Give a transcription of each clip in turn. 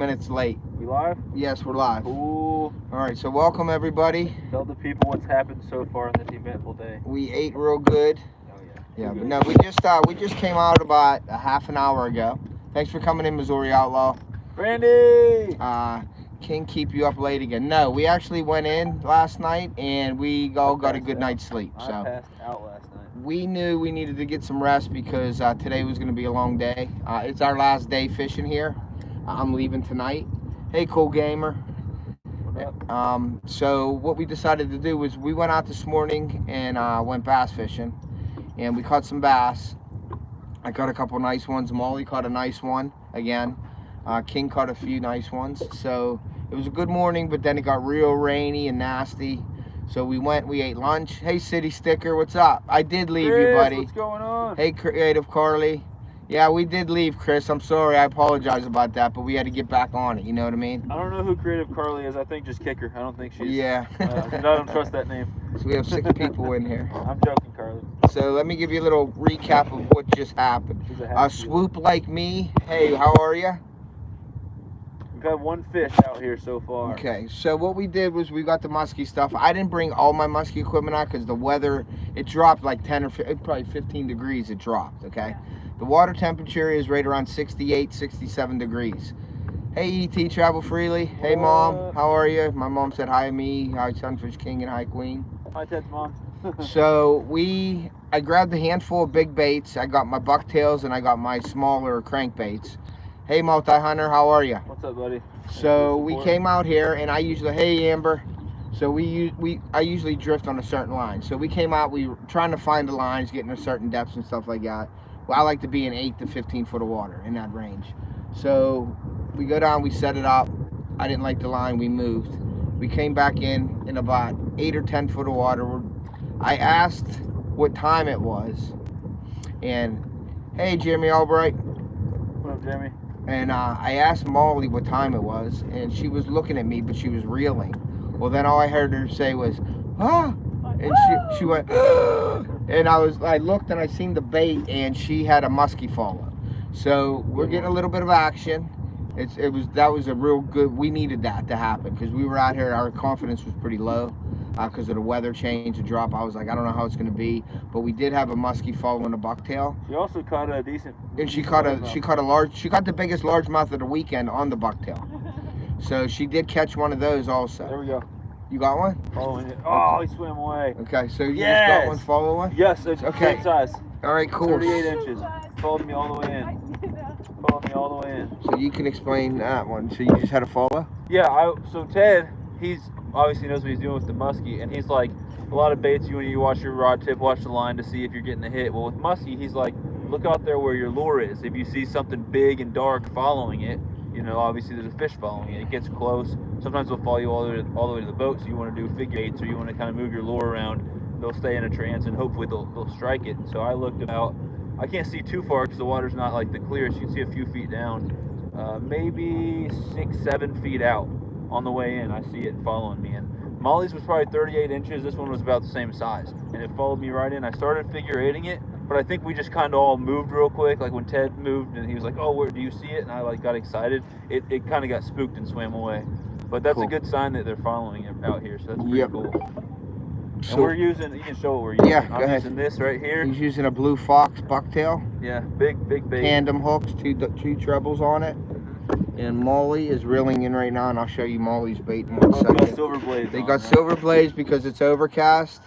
minutes late. We live? Yes, we're live. Cool. All right, so welcome everybody. Tell the people what's happened so far in this eventful day. We ate real good. Oh yeah. Yeah, but no, we just came out about a half an hour ago. Thanks for coming in, Missouri Outlaw. Randy! King keep you up late again. No, we actually went in last night and we all got a good night's sleep. I So passed out last night. we knew we needed to get some rest because today was going to be a long day. It's our last day fishing here. I'm leaving tonight. Hey, cool gamer. What up? So what we decided to do was we went out this morning and went bass fishing, and we caught some bass. I caught a couple nice ones. Molly caught a nice one again. King caught a few nice ones. So it was a good morning, but then it got real rainy and nasty. So we ate lunch. Hey, City Sticker, what's up? I did leave Chris, you, buddy. What's going on? Hey, Creative Carly. Yeah, we did leave, Chris. I'm sorry. I apologize about that, but we had to get back on it. You know what I mean? I don't know who Creative Carly is. I think just kick her. I don't think she's... Yeah. I don't trust that name. So we have 6 people in here. I'm joking, Carly. So let me give you a little recap of what just happened. Swoop Like Me. Hey, how are you? We've had one fish out here so far. Okay, so what we did was we got the musky stuff. I didn't bring all my musky equipment out because the weather, it dropped like 10 or probably 15 degrees it dropped, okay? The water temperature is right around 68, 67 degrees. Hey, ET Travel Freely. Hey, Mom, how are you? My mom said hi to me. Hi, Sunfish King and hi, Queen. Hi, Ted's mom. So I grabbed a handful of big baits. I got my bucktails and I got my smaller crankbaits. Hey, multi-hunter, how are you? What's up, buddy? So we came out here, and I usually, hey Amber. So I usually drift on a certain line. So we came out, we were trying to find the lines, getting a certain depths and stuff like that. Well, I like to be in 8 to 15 foot of water in that range. So we go down, we set it up. I didn't like the line, we moved. We came back in about 8 or 10 foot of water. I asked what time it was, and hey, Jeremy Albright. What up, Jeremy? And I asked Molly what time it was, and she was looking at me, but she was reeling. Well, then all I heard her say was, ah, and she went, ah! And I looked and I seen the bait, and she had a musky follow. So we're getting a little bit of action. That was a real good. We needed that to happen because we were out here. Our confidence was pretty low because of the weather change, the drop. I was like, I don't know how it's going to be, but we did have a musky follow and a bucktail. She also caught a decent. And she caught the biggest largemouth of the weekend on the bucktail. So she did catch one of those also. There we go. You got one? Following it. Oh, he swam away. Okay, so you just got one follow one? Yes, it's okay. Same size. All right, cool. 38 inches. Followed me all the way in. Followed me all the way in. So you can explain that one. So you just had a follow? Yeah, so Ted, he's obviously knows what he's doing with the musky, and he's like, a lot of baits, you watch your rod tip, watch the line to see if you're getting a hit. Well, with musky, he's like, look out there where your lure is. If you see something big and dark following it, obviously there's a fish following it. It gets close. Sometimes they'll follow you all the way to the boat, so you want to do figure eights or you want to kind of move your lure around. They'll stay in a trance and hopefully they'll strike it. So I looked about, I can't see too far because the water's not like the clearest. You can see a few feet down, maybe 6-7 feet out on the way in. I see it following me. And Molly's was probably 38 inches. This one was about the same size. And it followed me right in. I started figure eighting it, but I think we just kind of all moved real quick. Like when Ted moved and he was like, oh, where do you see it? And I got excited. It kind of got spooked and swam away. But that's cool. A good sign that they're following it out here. So that's pretty cool. So, and we're using, you can show what we're using. Yeah, I'm using this right here. He's using a Blue Fox bucktail. Yeah, big bait. Tandem hooks, two trebles on it. And Molly is reeling in right now, and I'll show you Molly's bait in 1 second. Got silver blades. They got silver blades because it's overcast.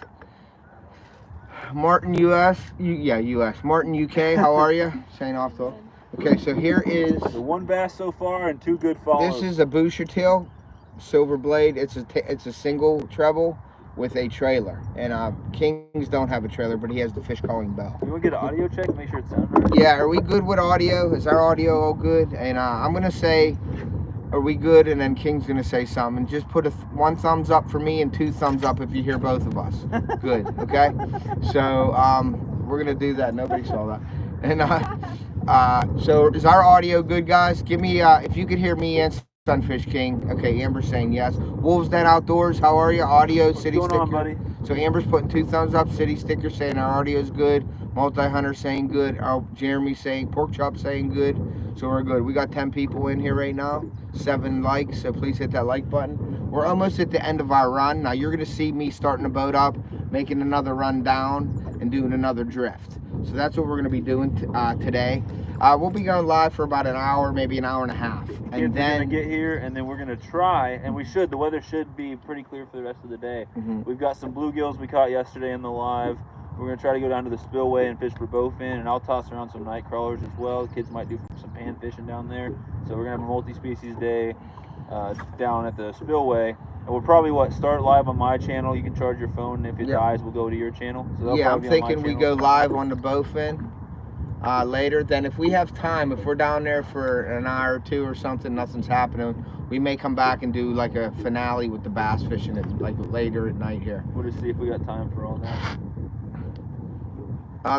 Martin US, US. Martin UK, how are you? Saying off the. Okay, so here is. So 1 bass so far and 2 good follows. This is a Boucher tail, silver blade. It's a single treble with a trailer, and Kings don't have a trailer, but he has the fish calling bell. You want to get an audio check, make sure it sounds right? Yeah, are we good with audio? Is our audio all good? And I'm gonna say, are we good? And then King's gonna say something. Just put 1 thumbs up for me and 2 thumbs up if you hear both of us. Good, okay? So we're gonna do that. Nobody saw that. And so is our audio good, guys? Give me if you could hear me and Sunfish King. Okay, Amber's saying yes. Wolves Den Outdoors, how are you? Audio, City Sticker. What's going on, buddy? So Amber's putting 2 thumbs up. City Sticker saying our audio is good. Multi-hunter saying good. Jeremy saying, Pork Chop saying good. So we're good. We got 10 people in here right now. 7 likes, so please hit that like button. We're almost at the end of our run. Now you're gonna see me starting the boat up, making another run down, and doing another drift. So that's what we're gonna be doing today. We'll be going live for about an hour, maybe an hour and a half. And then we're gonna get here, and then we're gonna try, and the weather should be pretty clear for the rest of the day. We've got some bluegills we caught yesterday in the live. We're gonna try to go down to the spillway and fish for bowfin, and I'll toss around some night crawlers as well. The kids might do some pan fishing down there. So we're gonna have a multi-species day down at the spillway. And we'll probably start live on my channel. You can charge your phone, and if it dies, we'll go to your channel. So yeah, I'm thinking we go live on the bowfin later. Then if we have time, if we're down there for an hour or two or something, nothing's happening, we may come back and do like a finale with the bass fishing like later at night here. We'll just see if we got time for all that.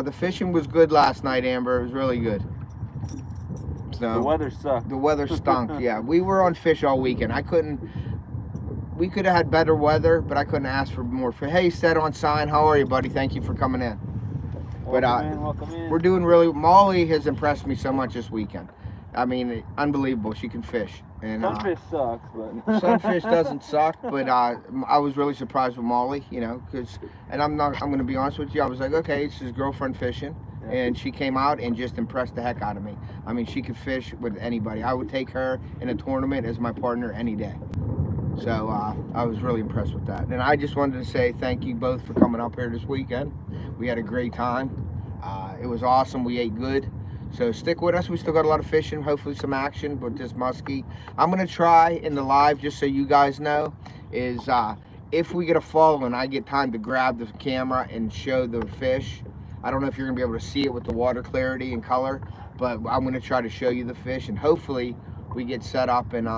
The fishing was good last night, Amber. It was really good. So the weather sucked. The weather stunk. Yeah, we were on fish all weekend. We could have had better weather, but I couldn't ask for more. Hey, Set on Sign, how are you, buddy? Thank you for coming in. Welcome in. We're doing really. Molly has impressed me so much this weekend. I mean, unbelievable. She can fish. And Sunfish sucks, but Sunfish doesn't suck. But I was really surprised with Molly, you know, and I'm going to be honest with you. I was like, okay, it's his girlfriend fishing, and she came out and just impressed the heck out of me. I mean, she could fish with anybody. I would take her in a tournament as my partner any day. So I was really impressed with that. And I just wanted to say thank you both for coming up here this weekend. We had a great time. It was awesome. We ate good. So stick with us. We still got a lot of fishing, hopefully some action, but this muskie. I'm going to try in the live, just so you guys know, is if we get a follow and I get time to grab the camera and show the fish. I don't know if you're going to be able to see it with the water clarity and color, but I'm going to try to show you the fish, and hopefully we get set up and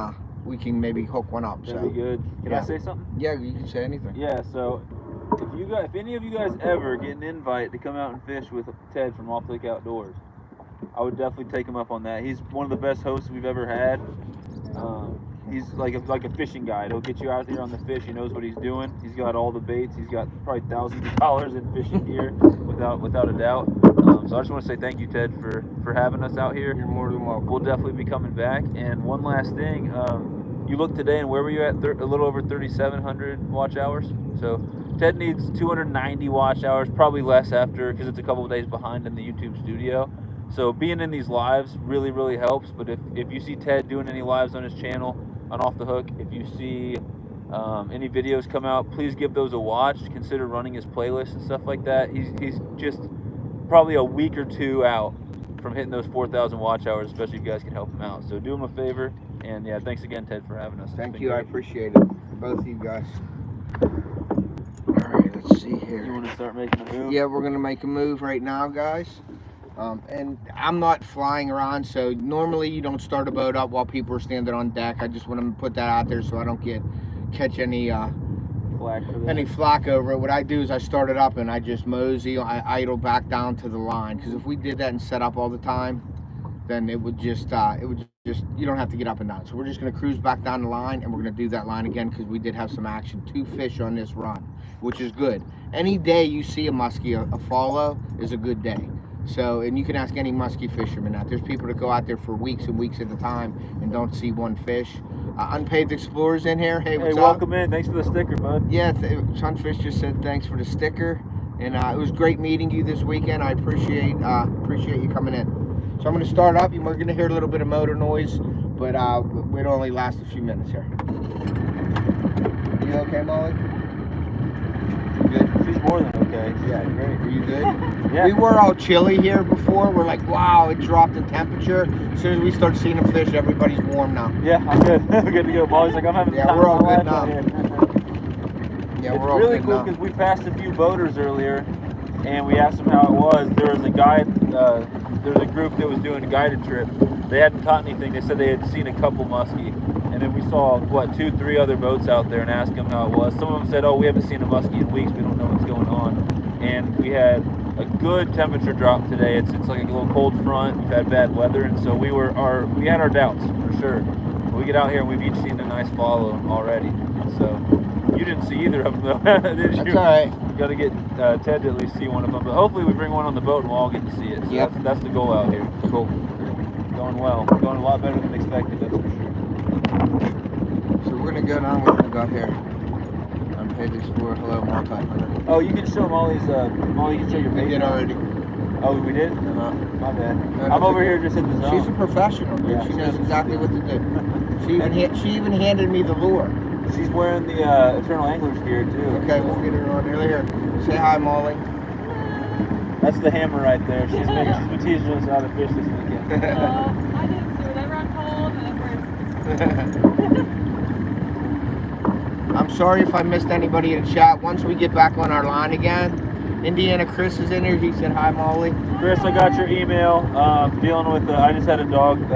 we can maybe hook one up. That'd be good. Can I say something? Yeah, you can say anything. Yeah, so if any of you guys ever get an invite to come out and fish with Ted from Off Lake Outdoors, I would definitely take him up on that. He's one of the best hosts we've ever had. He's like a fishing guide. He'll get you out there on the fish. He knows what he's doing. He's got all the baits. He's got probably thousands of dollars in fishing gear, without a doubt. So I just want to say thank you, Ted, for having us out here. You're more than welcome. We'll definitely be coming back. And one last thing, you looked today, and where were you at? A little over 3,700 watch hours. So Ted needs 290 watch hours, probably less after, because it's a couple of days behind in the YouTube studio. So being in these lives really, really helps. But if you see Ted doing any lives on his channel on Off the Hook, if you see any videos come out, please give those a watch. Consider running his playlist and stuff like that. He's just probably a week or two out from hitting those 4,000 watch hours, especially if you guys can help him out. So do him a favor. And yeah, thanks again, Ted, for having us. Thank you. Great. I appreciate it. Both of you guys. All right, let's see here. You want to start making a move? Yeah, we're going to make a move right now, guys. And I'm not flying around, so normally you don't start a boat up while people are standing on deck. I just want to put that out there so I don't catch any flack over it. What I do is I start it up and I just mosey, I idle back down to the line, because if we did that and set up all the time, then it would just you don't have to get up and down. So we're just going to cruise back down the line, and we're going to do that line again, because we did have some action. 2 fish on this run, which is good. Any day you see a muskie, a follow is a good day. So, and you can ask any musky fisherman that. There's people that go out there for weeks and weeks at a time and don't see one fish. Unpaved Explorers in here. Hey, what's up? Welcome in. Thanks for the sticker, bud. Yeah, Sunfish just said thanks for the sticker. And it was great meeting you this weekend. I appreciate you coming in. So I'm going to start up. We're going to hear a little bit of motor noise, but it'll only last a few minutes here. You okay, Molly? Good. She's more than okay. Yeah, great. Are you good? Yeah. We were all chilly here before. We're like, wow, it dropped in temperature. As soon as we start seeing the fish, everybody's warm now. Yeah, I'm good. I'm good to go. Molly's like, I'm having the time we're all of my good life now. Yeah, we're all really good cool now. because we passed a few boaters earlier, and we asked them how it was. There was a guide. There was a group that was doing a guided trip. They hadn't caught anything. They said they had seen a couple muskie. And then we saw, 2, 3 other boats out there and asked them how it was. Some of them said, oh, we haven't seen a muskie in weeks. We don't know what's going on. And we had a good temperature drop today. It's like a little cold front. We've had bad weather. And so we had our doubts, for sure. We get out here and we've each seen a nice follow already. So you didn't see either of them though, did you? That's all right. Got to get Ted to at least see one of them, but hopefully we bring one on the boat and we'll all get to see it. So Yep. that's the goal out here. Cool. Going well. Going a lot better than expected, that's for sure. So we're gonna go down. We're gonna go here. I'm paid this for hello multi-hunter. Oh, you can show Molly's. Molly, you can show your We page. did already. Oh, we did? Uh-huh. My bad. No, I'm over here just in the zone. She's a professional, dude. Yeah, She knows exactly what to do. She even handed me the lure. She's wearing the Eternal Angler's gear too. Okay, we'll get her on here. Say hi, Molly. That's the hammer right there. She's been teaching us how to fish this weekend. I did too. Whenever I'm cold and I'm sorry if I missed anybody in chat. Once we get back on our line again, Indiana Chris is in here. He said hi, Molly. Chris, I got your email. Dealing with I just had a dog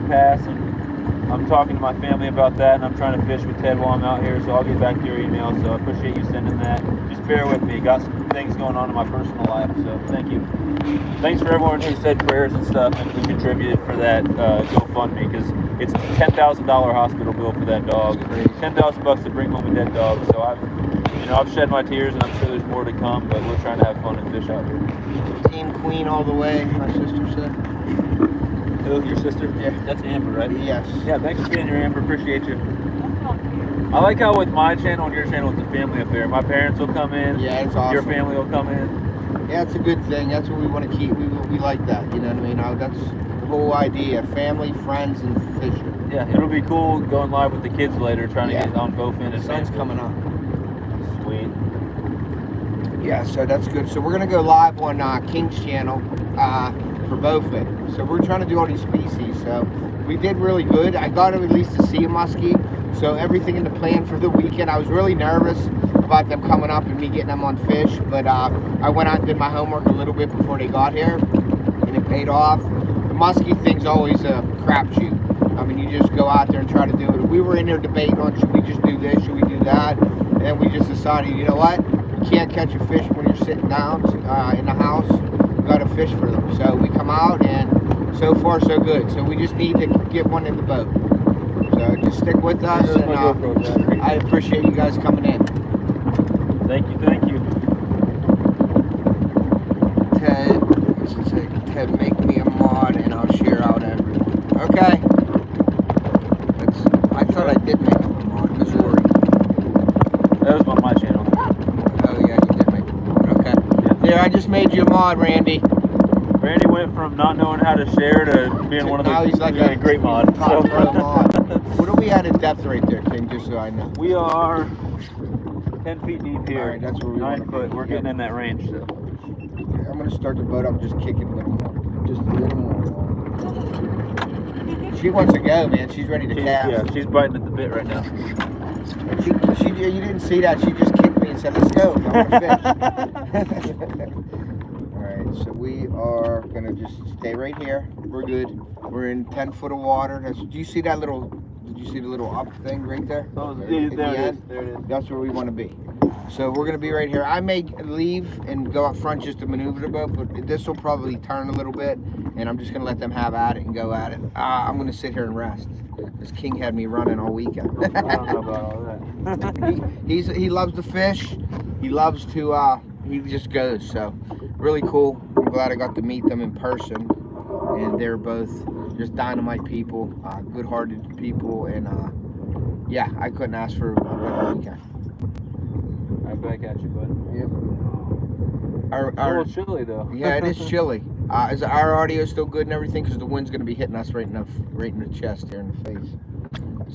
pass, and I'm talking to my family about that, and I'm trying to fish with Ted while I'm out here, so I'll get back to your email. So I appreciate you sending that. Just bear with me. Got some things going on in my personal life, so thank you. Thanks for everyone who said prayers and stuff and who contributed for that GoFundMe, because it's a $10,000 hospital bill for that dog. $10,000 to bring home a dead dog. So I've shed my tears, and I'm sure there's more to come, but we're trying to have fun and fish out here. Team Queen all the way, my sister said. Who, your sister? Yeah. That's Amber, right? Yes. Yeah, thanks for being here, Amber. Appreciate you. I like how with my channel and your channel, it's a family affair. My parents will come in. Yeah, it's awesome. Your family will come in. Yeah, it's a good thing. That's what we want to keep. We like that. You know what I mean? That's the whole idea. Family, friends, and fishing. Yeah, it'll be cool going live with the kids later, trying to get on bowfin. The sun's coming up. Sweet. Yeah, so that's good. So we're gonna go live on King's channel for bowfin. So we're trying to do all these species. So we did really good. I got at least to see a muskie. So everything in the plan for the weekend. I was really nervous about them coming up and me getting them on fish, but I went out and did my homework a little bit before they got here, and it paid off. The muskie thing's always a crapshoot. I mean, you just go out there and try to do it. We were in there debating on should we just do this, should we do that, and then we just decided, you know what? You can't catch a fish when you're sitting down in the house. You got to fish for them. So we come out, and so far so good. So we just need to get one in the boat. So just stick with us, and I appreciate you guys coming in. Thank you, thank you. Ted, what's it say? Ted, make me a mod, and I'll share out everyone. Okay. I thought I did make him a mod, Missouri. That was on my channel. Oh yeah, you did make him a mod. Okay. Yeah. There, I just made you a mod, Randy. Randy went from not knowing how to share to being one of the. Now he's like a great mod. Top pro mod. What are we at in depth right there, King? Just so I know. We are 10 feet deep here. All right, that's where we 9 want to foot. be. We're getting in that range. So. I'm gonna start the boat up, just kicking a little more, just a little more. She wants to go, man. She's ready to cast. Yeah, she's biting at the bit right now. You didn't see that. She just kicked me and said, "Let's go. I want to fish." All right, so we are gonna just stay right here. We're good. We're in 10 foot of water. Do you see that little? Did you see the little up thing right there? Oh, At there the it is. end? There it is. That's where we want to be. So we're gonna be right here. I may leave and go up front just to maneuver the boat, but this will probably turn a little bit, and I'm just gonna let them have at it and go at it. I'm gonna sit here and rest. This King had me running all weekend. I don't know about all that. he loves to fish. He loves to he just goes. So really cool. I'm glad I got to meet them in person, and they're both just dynamite people, good-hearted people, and yeah, I couldn't ask for a better weekend. Right back at you, bud. Yep. A little chilly though. Yeah, it is chilly. Is our audio still good and everything? Because the wind's going to be hitting us right in the chest here in the face.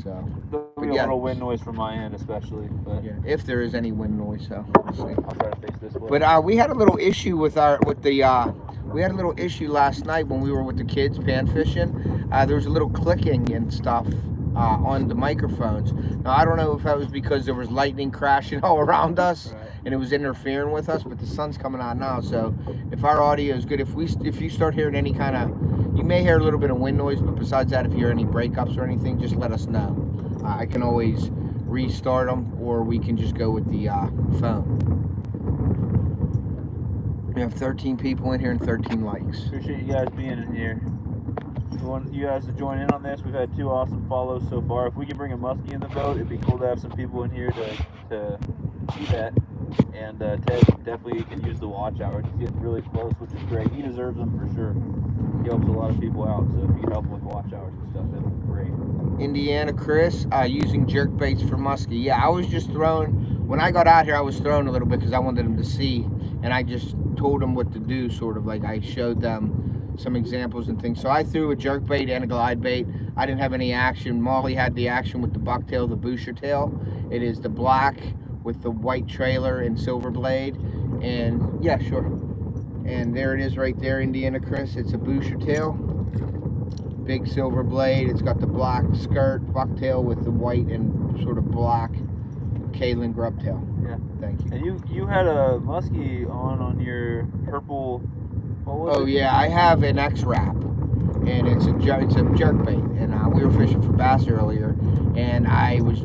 So There'll be a little wind noise from my end, especially. But yeah, if there is any wind noise, so we'll see. I'll try to face this way. But we had a little issue we had a little issue last night when we were with the kids pan fishing. There was a little clicking and stuff on the microphones. Now I don't know if that was because there was lightning crashing all around us, and it was interfering with us, but the sun's coming out now, so if our audio is good, if you start hearing any kind of, you may hear a little bit of wind noise, but besides that, if you hear any breakups or anything, just let us know. I can always restart them, or we can just go with the phone. We have 13 people in here and 13 likes. Appreciate you guys being in here. We want you guys to join in on this. We've had 2 awesome follows so far. If we could bring a muskie in the boat, it'd be cool to have some people in here to see that. And Ted definitely can use the watch hour. He's getting really close, which is great. He deserves them for sure. He helps a lot of people out, so if you could help him with watch hours and stuff, that'd be great. Indiana Chris, using jerk baits for muskie. Yeah, I was just throwing, when I got out here, I was throwing a little bit because I wanted them to see, and I just told them what to do, sort of like I showed them some examples and things. So I threw a jerk bait and a glide bait. I didn't have any action. Molly had the action with the bucktail, the booster tail. It is the black with the white trailer and silver blade. And yeah, sure. And there it is right there, Indiana Chris. It's a booster tail, big silver blade. It's got the black skirt, bucktail with the white and sort of black kaolin grubtail. Yeah. Thank you. And you had a muskie on your purple. What was Oh it? yeah, I have an X-Wrap, and it's a jerk bait. And we were fishing for bass earlier, and I was,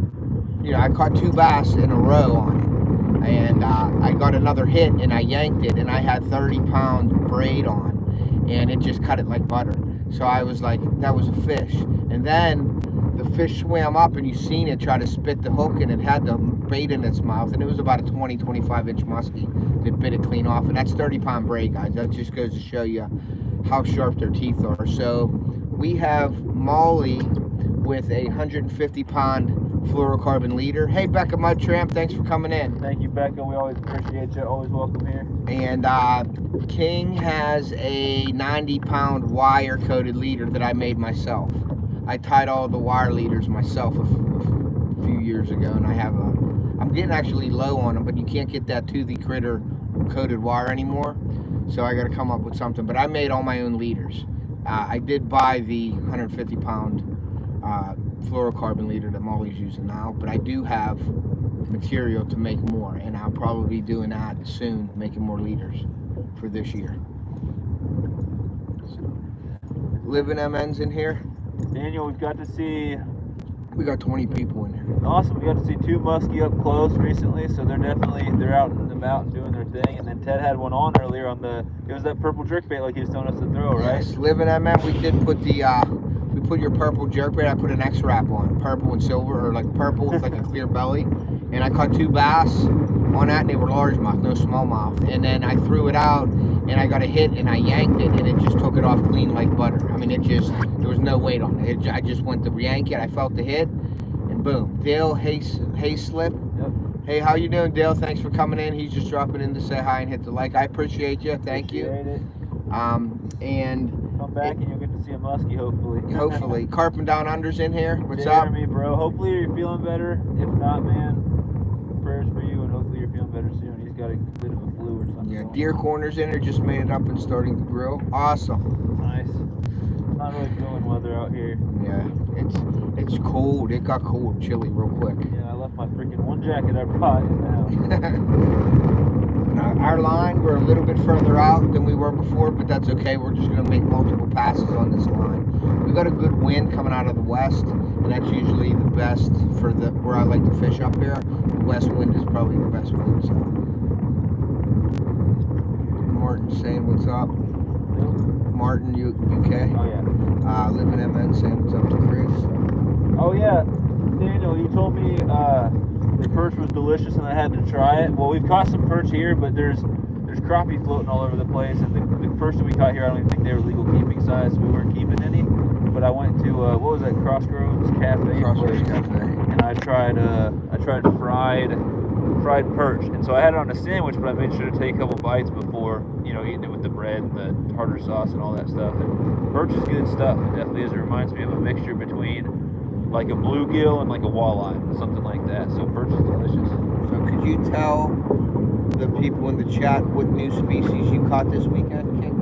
I caught 2 bass in a row on it, and I got another hit, and I yanked it, and I had 30-pound braid on, and it just cut it like butter. So I was like, that was a fish. And then the fish swam up, and you seen it try to spit the hook, and it had the bait in its mouth, and it was about a 20-25 inch muskie that bit it clean off. And that's 30-pound braid, guys. That just goes to show you how sharp their teeth are. So we have Molly with a 150-pound fluorocarbon leader. Hey, Becca Mud Tramp, thanks for coming in. Thank you, Becca. We always appreciate you. Always welcome here. And King has a 90-pound wire-coated leader that I made myself. I tied all the wire leaders myself a few years ago, and I have I'm getting actually low on them, but you can't get that toothy critter coated wire anymore, so I got to come up with something. But I made all my own leaders. I did buy the 150-pound fluorocarbon leader that Molly's using now, but I do have material to make more, and I'll probably be doing that soon, making more leaders for this year. Living MN's in here. Daniel, we've got to see. We got 20 people in here. Awesome. We got to see 2 muskie up close recently, so they're out and about and doing their thing. And then Ted had one on earlier on it was that purple jerkbait like he was telling us to throw, right? Yes, Living MM, we did put we put your purple jerkbait. I put an X-Wrap on, purple and silver, or like purple with like a clear belly. And I caught 2 bass on that, and they were largemouth, no smallmouth. And then I threw it out, and I got a hit, and I yanked it, and it just took it off clean like butter. I mean, there was no weight on it. I just went to yank it, I felt the hit, and boom. Dale Hayslip. Yep. Hey, how you doing, Dale? Thanks for coming in. He's just dropping in to say hi and hit the like. I appreciate you. Thank you. It. And come back and you'll get to see a muskie, hopefully. Hopefully. Carping Down Under's in here. What's Jeremy, up? bro. Hopefully you're feeling better. If not, man, prayers for you, and hopefully you're feeling better soon. He's got a bit of a flu or something. Yeah, Deer Corner's in here. Just made it up and starting to grill. Awesome. Nice. Not really feeling weather out here. Yeah, it's cold. It got cold, chilly real quick. Yeah, I left my freaking one jacket I brought in the house. Now, our line, we're a little bit further out than we were before, but that's okay. We're just going to make multiple passes on this line. We got a good wind coming out of the west, and that's usually the best for where I like to fish up here. The west wind is probably the best wind. So. Martin saying what's up. Martin, UK. Oh yeah. Living MN saying what's up to Chris. Oh yeah, Daniel, you told me the perch was delicious and I had to try it. Well, we've caught some perch here, but there's crappie floating all over the place, and the first that we caught here, I don't even think they were legal keeping size, so we weren't keeping any. But I went to what was that, Crossroads Cafe? Crossroads Cafe. And I tried fried perch, and so I had it on a sandwich, but I made sure to take a couple bites before, eating it with the bread and the tartar sauce and all that stuff. And perch is good stuff. It definitely is. It reminds me of a mixture between like a bluegill and like a walleye, something like that. So perch is delicious. So could you tell the people in the chat what new species you caught this weekend, King?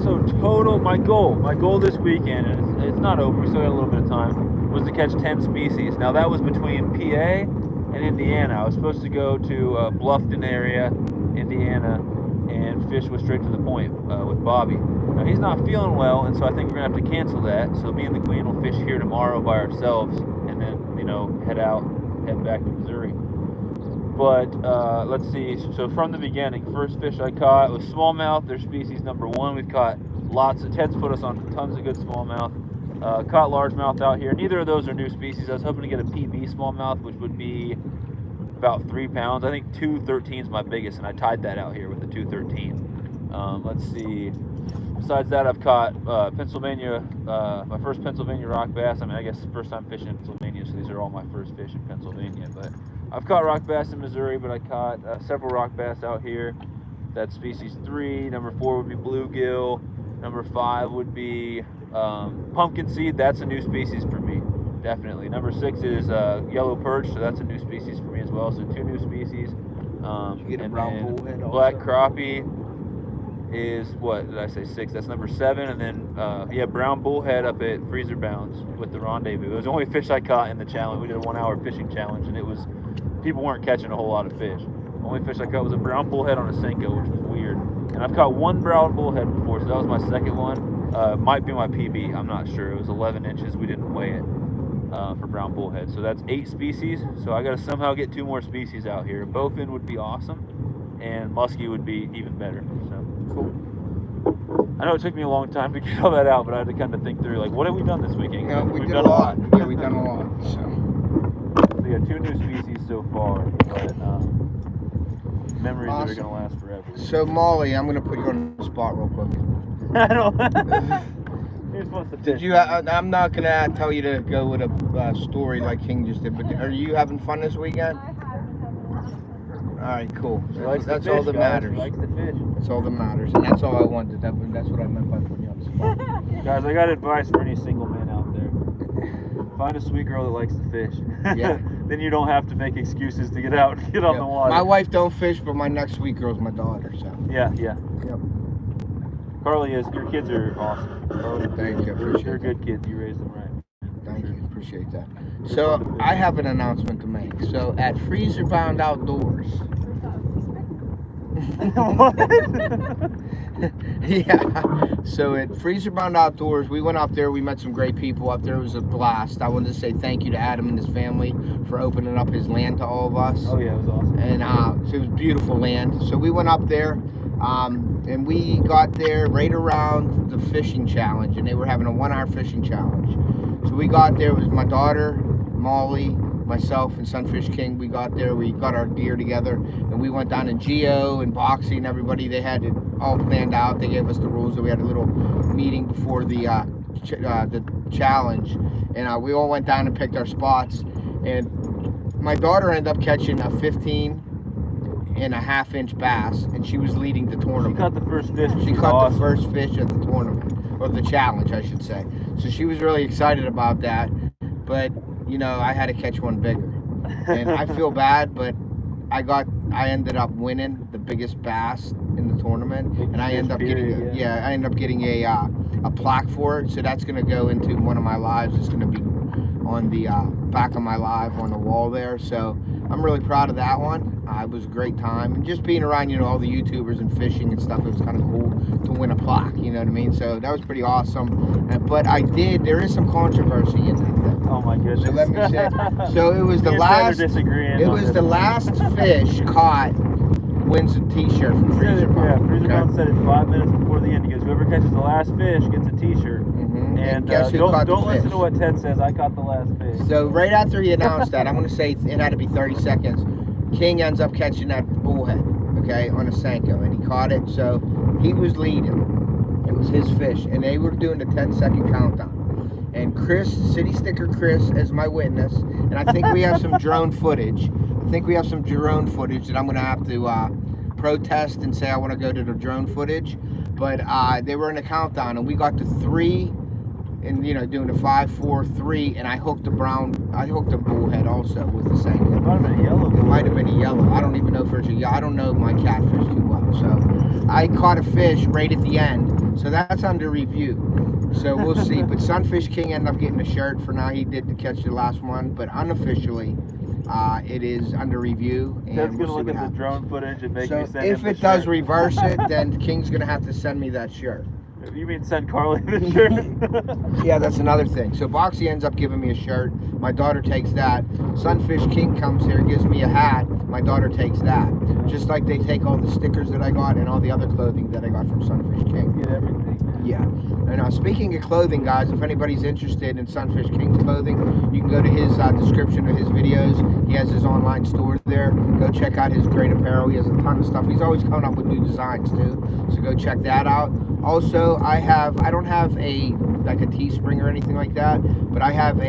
So total, my goal this weekend, and it's not over, we still got a little bit of time, was to catch 10 species. Now that was between PA and Indiana. I was supposed to go to Bluffton area, Indiana, and fish was straight to the point with Bobby. Now he's not feeling well, and so I think we're gonna have to cancel that. So me and the Queen will fish here tomorrow by ourselves, and then head back to Missouri. But let's see. So from the beginning, first fish I caught was smallmouth. They're species number 1. We've caught Ted's put us on tons of good smallmouth. Caught largemouth out here. Neither of those are new species. I was hoping to get a PB smallmouth, which would be about 3 pounds. I think 213 is my biggest, and I tied that out here with the 213. Let's see. Besides that, I've caught Pennsylvania, my first Pennsylvania rock bass. I mean, I guess first time fishing in Pennsylvania, so these are all my first fish in Pennsylvania. But I've caught rock bass in Missouri, but I caught several rock bass out here. That's species 3. Number 4 would be bluegill. Number 5 would be pumpkin seed. That's a new species for me, definitely. Number 6 is yellow perch, so that's a new species for me as well. So 2 new species. You get a brown bullhead also? Black crappie is, what did I say, 6? That's number 7. And then yeah, brown bullhead up at Freezer Bounds with the rendezvous. It was the only fish I caught in the challenge. We did a 1-hour fishing challenge, and it was, people weren't catching a whole lot of fish. The only fish I caught was a brown bullhead on a Senko, which was weird. And I've caught 1 brown bullhead before, so that was my second one. Might be my PB, I'm not sure. It was 11 inches. We didn't weigh it for brown bullhead. So that's 8 species. So I got to somehow get 2 more species out here. Bowfin would be awesome, and musky would be even better. So cool. I know it took me a long time to get all that out, but I had to kind of think through, like, what have we done this weekend? No, we've done a lot. Yeah, we've done a lot. So we got 2 new species so far, but memories that are going to last forever. So Molly, I'm going to put you on the spot real quick. I don't. He just wants to fish. Did you? I'm not going to tell you to go with a story like King just did, but are you having fun this weekend? I haven't having fun. All right, cool. That's all that matters. Likes to fish. That's all that matters, and that's all I wanted. That's what I meant by putting you on the spot. Guys, I got advice for any single man out there. Find a sweet girl that likes to fish. Yeah. Then you don't have to make excuses to get out and get on the water. My wife don't fish, but my next sweet girl's my daughter. So. Yeah. Yep. Carly is. Your kids are awesome. Carly, Thank you. Appreciate You're a that. good kid. You raised them right. Thank you. Appreciate that. So I have an announcement to make. So at Freezer Bound Outdoors. What? Yeah. So at Freezer Bound Outdoors, we went up there. We met some great people up there. It was a blast. I wanted to say thank you to Adam and his family for opening up his land to all of us. Oh yeah, it was awesome. And so it was beautiful land. So we went up there, and we got there right around the fishing challenge, and they were having a 1-hour fishing challenge. So we got there. It was my daughter, Molly, myself, and Sunfish King. We got there. We got our gear together, and we went down to Geo and Boxy and everybody. They had it all planned out. They gave us the rules. We had a little meeting before the challenge, and we all went down and picked our spots. And my daughter ended up catching a 15.5-inch bass, and she was leading the tournament. She caught the first fish. She caught the first fish of the tournament, or the challenge, I should say. So she was really excited about that. But you know, I had to catch one bigger, and I feel bad, but I ended up winning the biggest bass in the tournament, and I ended up getting I ended up getting a plaque for it. So that's gonna go into one of my lives. It's gonna be on the back of my live on the wall there. So I'm really proud of that one. It was a great time, and just being around, you know, all the YouTubers and fishing and stuff. It was kind of cool to win a plaque. You know what I mean? So that was pretty awesome. But there is some controversy in that thing. Oh my goodness. So let me say. So it was the last. It was the last fish caught wins a T-shirt from Freezer Bound. Yeah, Freezer Bound said it 5 minutes before the end. He goes, whoever catches the last fish gets a T-shirt. Mm-hmm. And guess who caught the don't listen fish? to what Ted says. I caught the last fish. So right after he announced that, I'm going to say it had to be 30 seconds. King ends up catching that bullhead, okay, on a Senko, and he caught it. So he was leading. It was his fish, and they were doing the 10-second countdown. And Chris, City Sticker Chris, is my witness, and I think we have some drone footage. That I'm going to have to protest and say I want to go to the drone footage. But they were in a countdown, and we got to 3, and you know, doing the 5, 4, 3, and I hooked a bullhead also with the same. It might have been a yellow. It might have been a yellow. I don't even know if there's a yellow. I don't know my catfish too well. So I caught a fish right at the end. So that's under review. So we'll see. But Sunfish King ended up getting a shirt for now. He did catch the last one, but unofficially, it is under review. And Ted's we'll gonna look at happens. the drone footage and make me send him If the it does shirt. reverse it, then King's gonna have to send me that shirt. You mean send Carly the shirt? Yeah, that's another thing. So Boxy ends up giving me a shirt. My daughter takes that. Sunfish King comes here, gives me a hat. my daughter takes that. Just like they take all the stickers that I got and all the other clothing that I got from Sunfish King. Get everything. Yeah. And speaking of clothing, guys, if anybody's interested in Sunfish King's clothing, you can go to his description of his videos. He has his online store there. Go check out his great apparel. He has a ton of stuff. He's always coming up with new designs too. So go check that out. Also, I don't have a Teespring or anything like that, but I have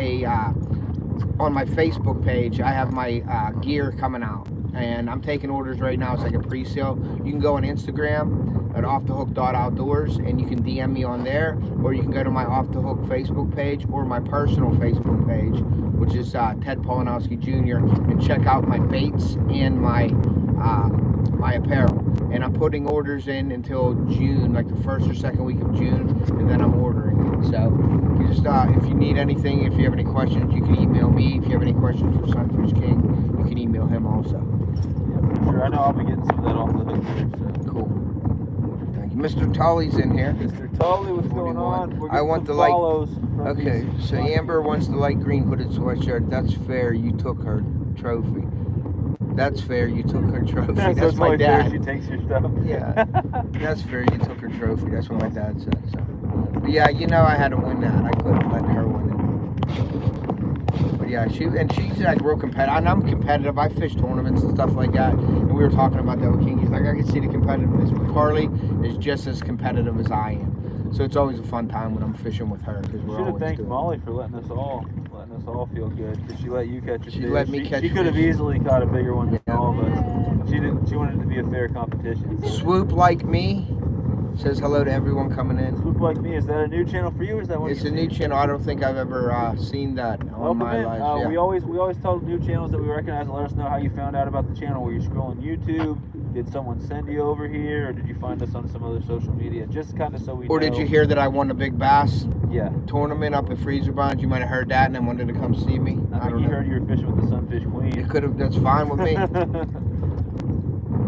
on my Facebook page, I have my gear coming out. And I'm taking orders right now. It's like a pre-sale. You can go on Instagram at offthehook.outdoors and you can DM me on there, or you can go to my Off the Hook Facebook page or my personal Facebook page, which is tedpolanowskijr, Jr., and check out my baits and my apparel. And I'm putting orders in until June, like the first or second week of June, and then I'm ordering it. So you just if you need anything, if you have any questions, you can email me. If you have any questions for Sunfish King, you can email him also. Sure, I know I'll be getting some of that off the hook here, so. Cool. Thank you. Mr. Tully's in here. Mr. Tully, what's going on? I want the light. Okay, so Amber wants the light green hooded sweatshirt. That's fair. You took her trophy. That's fair. You took her trophy. That's my dad. She takes your stuff. Yeah. That's fair. You took her trophy. That's what my dad said. So. But yeah, you know I had to win that. I couldn't let her win it. But yeah, she's like real competitive, and I'm competitive. I fish tournaments and stuff like that, and we were talking about that with King. He's like, I can see the competitiveness, but Carly is just as competitive as I am. So it's always a fun time when I'm fishing with her because we're always. Should have thanked Molly for letting us all feel good. Did she let you catch a fish? She let me catch. She could have easily caught a bigger one than all of us. She didn't. She wanted it to be a fair competition. So. Swoop Like Me says hello to everyone coming in. Swoop Like Me, is that a new channel for you, or is that one? It's a new channel. I don't think I've ever seen that on my life. Yeah. We always tell new channels that we recognize and let us know how you found out about the channel. Were you scrolling YouTube? Did someone send you over here, or did you find us on some other social media? Just kind of so we know. Or did you hear that I won a big bass tournament up at Freezer Bonds? You might have heard that and then wanted to come see me. I think you heard you were fishing with the Sunfish Queen. You could have. That's fine with me.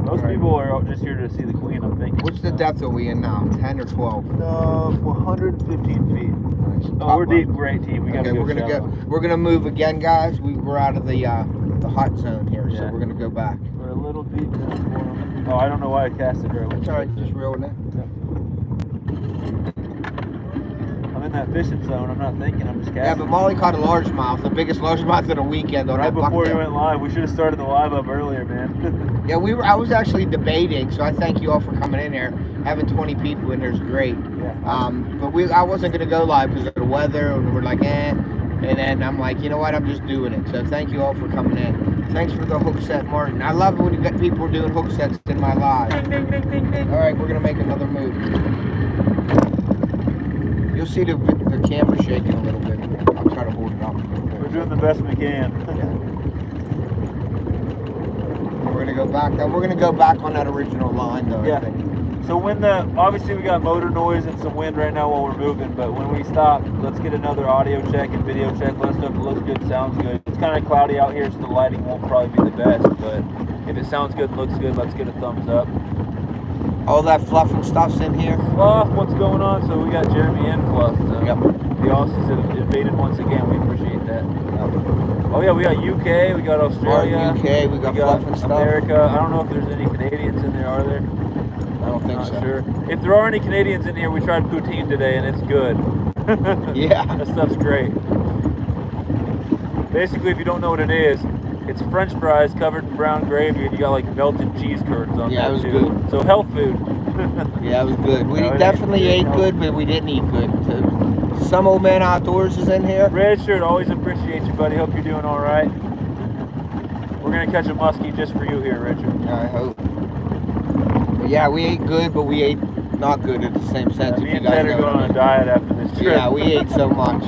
Most people are just here to see the Queen, I'm thinking. What's the depth are we in now? 10 or 12? 115 feet. Nice. Oh, we're deep. We're 18. We gotta go we're gonna move again, guys. We're out of the hot zone here, so we're gonna go back. We're a little deep now. Oh, I don't know why I cast it early. It's alright, just reeling it. I'm in that fishing zone. I'm not thinking. I'm just casting. Yeah, but Molly caught a largemouth, the biggest largemouth of the weekend. Right before we went live, we should have started the live up earlier, man. Yeah, I was actually debating, so I thank you all for coming in here. Having 20 people in here is great. Yeah. But I wasn't gonna go live because of the weather, and we're like, And then I'm like, you know what? I'm just doing it. So thank you all for coming in. Thanks for the hook set, Martin. I love it when you got people doing hook sets in my live. Ding, ding, ding, ding, ding. All right, we're gonna make another move. You'll see the camera shaking a little bit. I'll try to hold it up. We're doing the best we can. We're gonna go back. We're gonna go back on that original line, though. Yeah. I think. So obviously we got motor noise and some wind right now while we're moving, but when we stop, let's get another audio check and video check. Let us know if it looks good, sounds good. It's kind of cloudy out here, so the lighting won't probably be the best, but if it sounds good and looks good, let's get a thumbs up. All that fluff and stuff's in here. Fluff, what's going on? So we got Jeremy and Fluff. Yep. The Aussies have invaded once again. We appreciate that. Oh yeah, we got UK, we got Australia, UK, we got Fluff and stuff. America. I don't know if there's any Canadians in there, are there? I don't think so. Not sure. If there are any Canadians in here, we tried poutine today and it's good. Yeah. That stuff's great. Basically, if you don't know what it is, it's French fries covered in brown gravy and you got like melted cheese curds on Yeah, there it was too. good. So health food. Yeah, it was good. We No, definitely ate good, but we didn't eat good. So, Some Old Man Outdoors is in here. Red shirt, always appreciate you, buddy. Hope you're doing all right. We're gonna catch a muskie just for you here, Richard. I hope. But yeah, we ate good, but we ate not good at the same sense. Me and Ted are going on a diet after this trip. Yeah, we ate so much.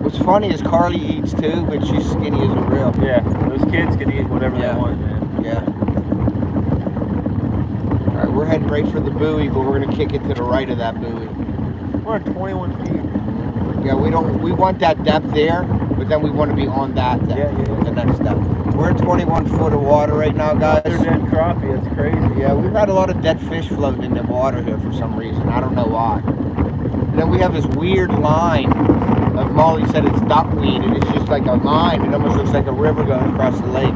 What's funny is Carly eats too, but she's skinny as a rail. Yeah, those kids can eat whatever they want, man. Yeah. All right, we're heading right for the buoy, but we're gonna kick it to the right of that buoy. We're at 21 feet. Yeah, we want that depth there, but then we want to be on that depth. The next depth. We're at 21 foot of water right now, guys. They're dead crappie, that's crazy. Yeah, we've had a lot of dead fish floating in the water here for some reason. I don't know why. And then we have this weird line Like Molly said, it's duckweed, and it's just like a line. It almost looks like a river going across the lake.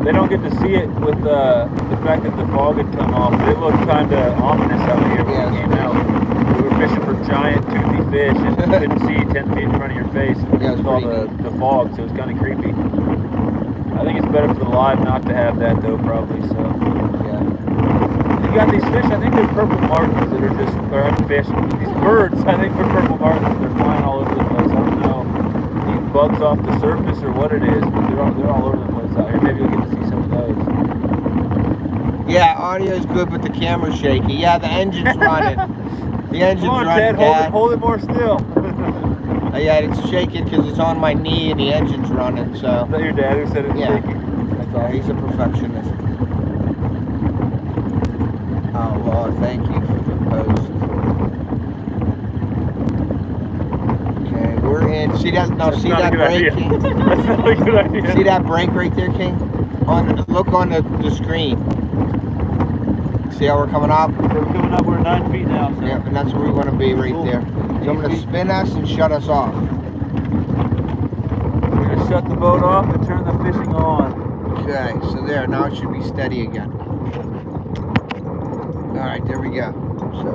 They don't get to see it with the fact that the fog had come off. It looked kind of ominous out here when Yeah, we came out. We were fishing for giant toothy fish and you couldn't see 10 feet in front of your face Yeah, with all the fog, so it was kind of creepy. I think it's better for the live not to have that though, probably. So Yeah. you got these fish. I think they're purple martins that are just, or fish. These birds, I think they're purple martins. They're flying all over the place. I don't know, eating bugs off the surface or what it is, but they're all over the place out here. Maybe you'll get to see some of those. Yeah, audio's good, but the camera's shaky. Yeah, the engine's running. The engine's Come on, running, Ted, Dad. hold it more still. Yeah, it's shaking because it's on my knee and the engine's running, so. Is that your dad who said it's Yeah. shaky? That's Yeah, all. he's a perfectionist. Oh, Lord, thank you for the post. Okay, we're in. See that? No, That's see not a that good break, idea. King? That's not a good idea. See that break right there, King? Look on the screen. See how we're coming up? We're coming up, we're 9 feet now. So. Yep, and that's where we want to be right Cool. there. So I'm going to spin us and shut us off. We're going to shut the boat off and turn the fishing on. Okay, so there, now it should be steady again. Alright, there we go. So,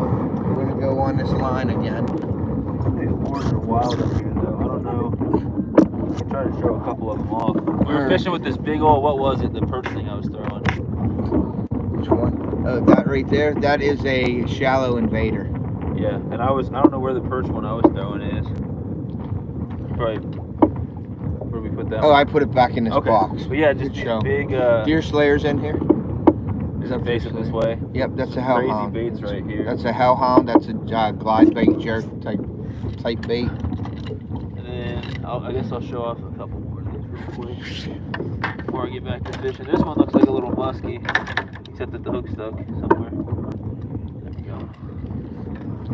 we're going to go on this line again. These oars are wild up here though, I don't know. I can try to show a couple of them off. We were fishing with this big old, what was it, the perch thing I was throwing. Which one? Oh, that right there? That is a shallow invader. Yeah, and I don't know where the perch one I was throwing is. Probably, where we put that Oh, one? I put it back in this box. But yeah, just Good these show. big, Deer Slayer's in here? is it facing this way? Yep, that's Some a crazy hellhound. baits right here. That's a hellhound. That's a glide bait, jerk type bait. And then I guess I'll show off a couple more of these real quick before I get back to fishing. This one looks like a little musky, except that the hook stuck somewhere. There we go.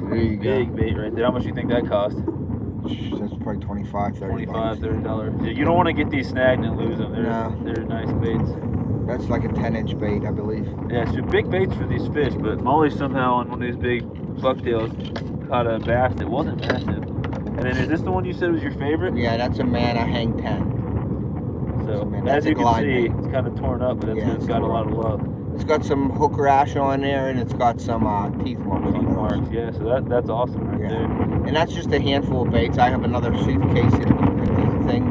There you go. Big bait right there. How much do you think that cost? That's probably 25, 30 $25, bucks. $30. Yeah, you don't want to get these snagged and lose them. They're nice baits. That's like a 10-inch bait, I believe. Yeah, so big baits for these fish, but Molly somehow on one of these big bucktails caught a bass that wasn't massive. And then is this the one you said was your favorite? Yeah, that's a man I hang 10. So Man, as that's a you can glide see, bait. it's kind of torn up, but it's got a lot of love. It's got some hook rash on there, and it's got some teeth marks on Teeth those. marks, yeah. So that's awesome right there. And that's just a handful of baits. I have another suitcase at the thing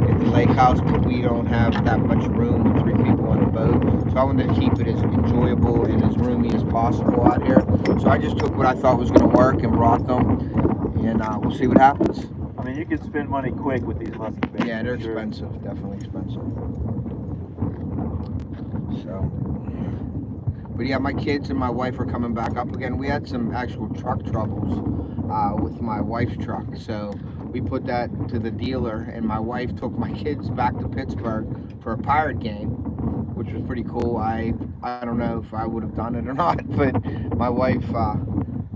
at the lake house, but we don't have that much room with 3 people on the boat. So I wanted to keep it as enjoyable and as roomy as possible out here. So I just took what I thought was going to work and brought them, and we'll see what happens. I mean, you can spend money quick with these musky baits. Yeah, they're for sure. expensive, definitely expensive. So, but yeah, my kids and my wife are coming back up again. We had some actual truck troubles with my wife's truck, so we put that to the dealer, and my wife took my kids back to Pittsburgh for a pirate game, which was pretty cool. I don't know if I would have done it or not, but my wife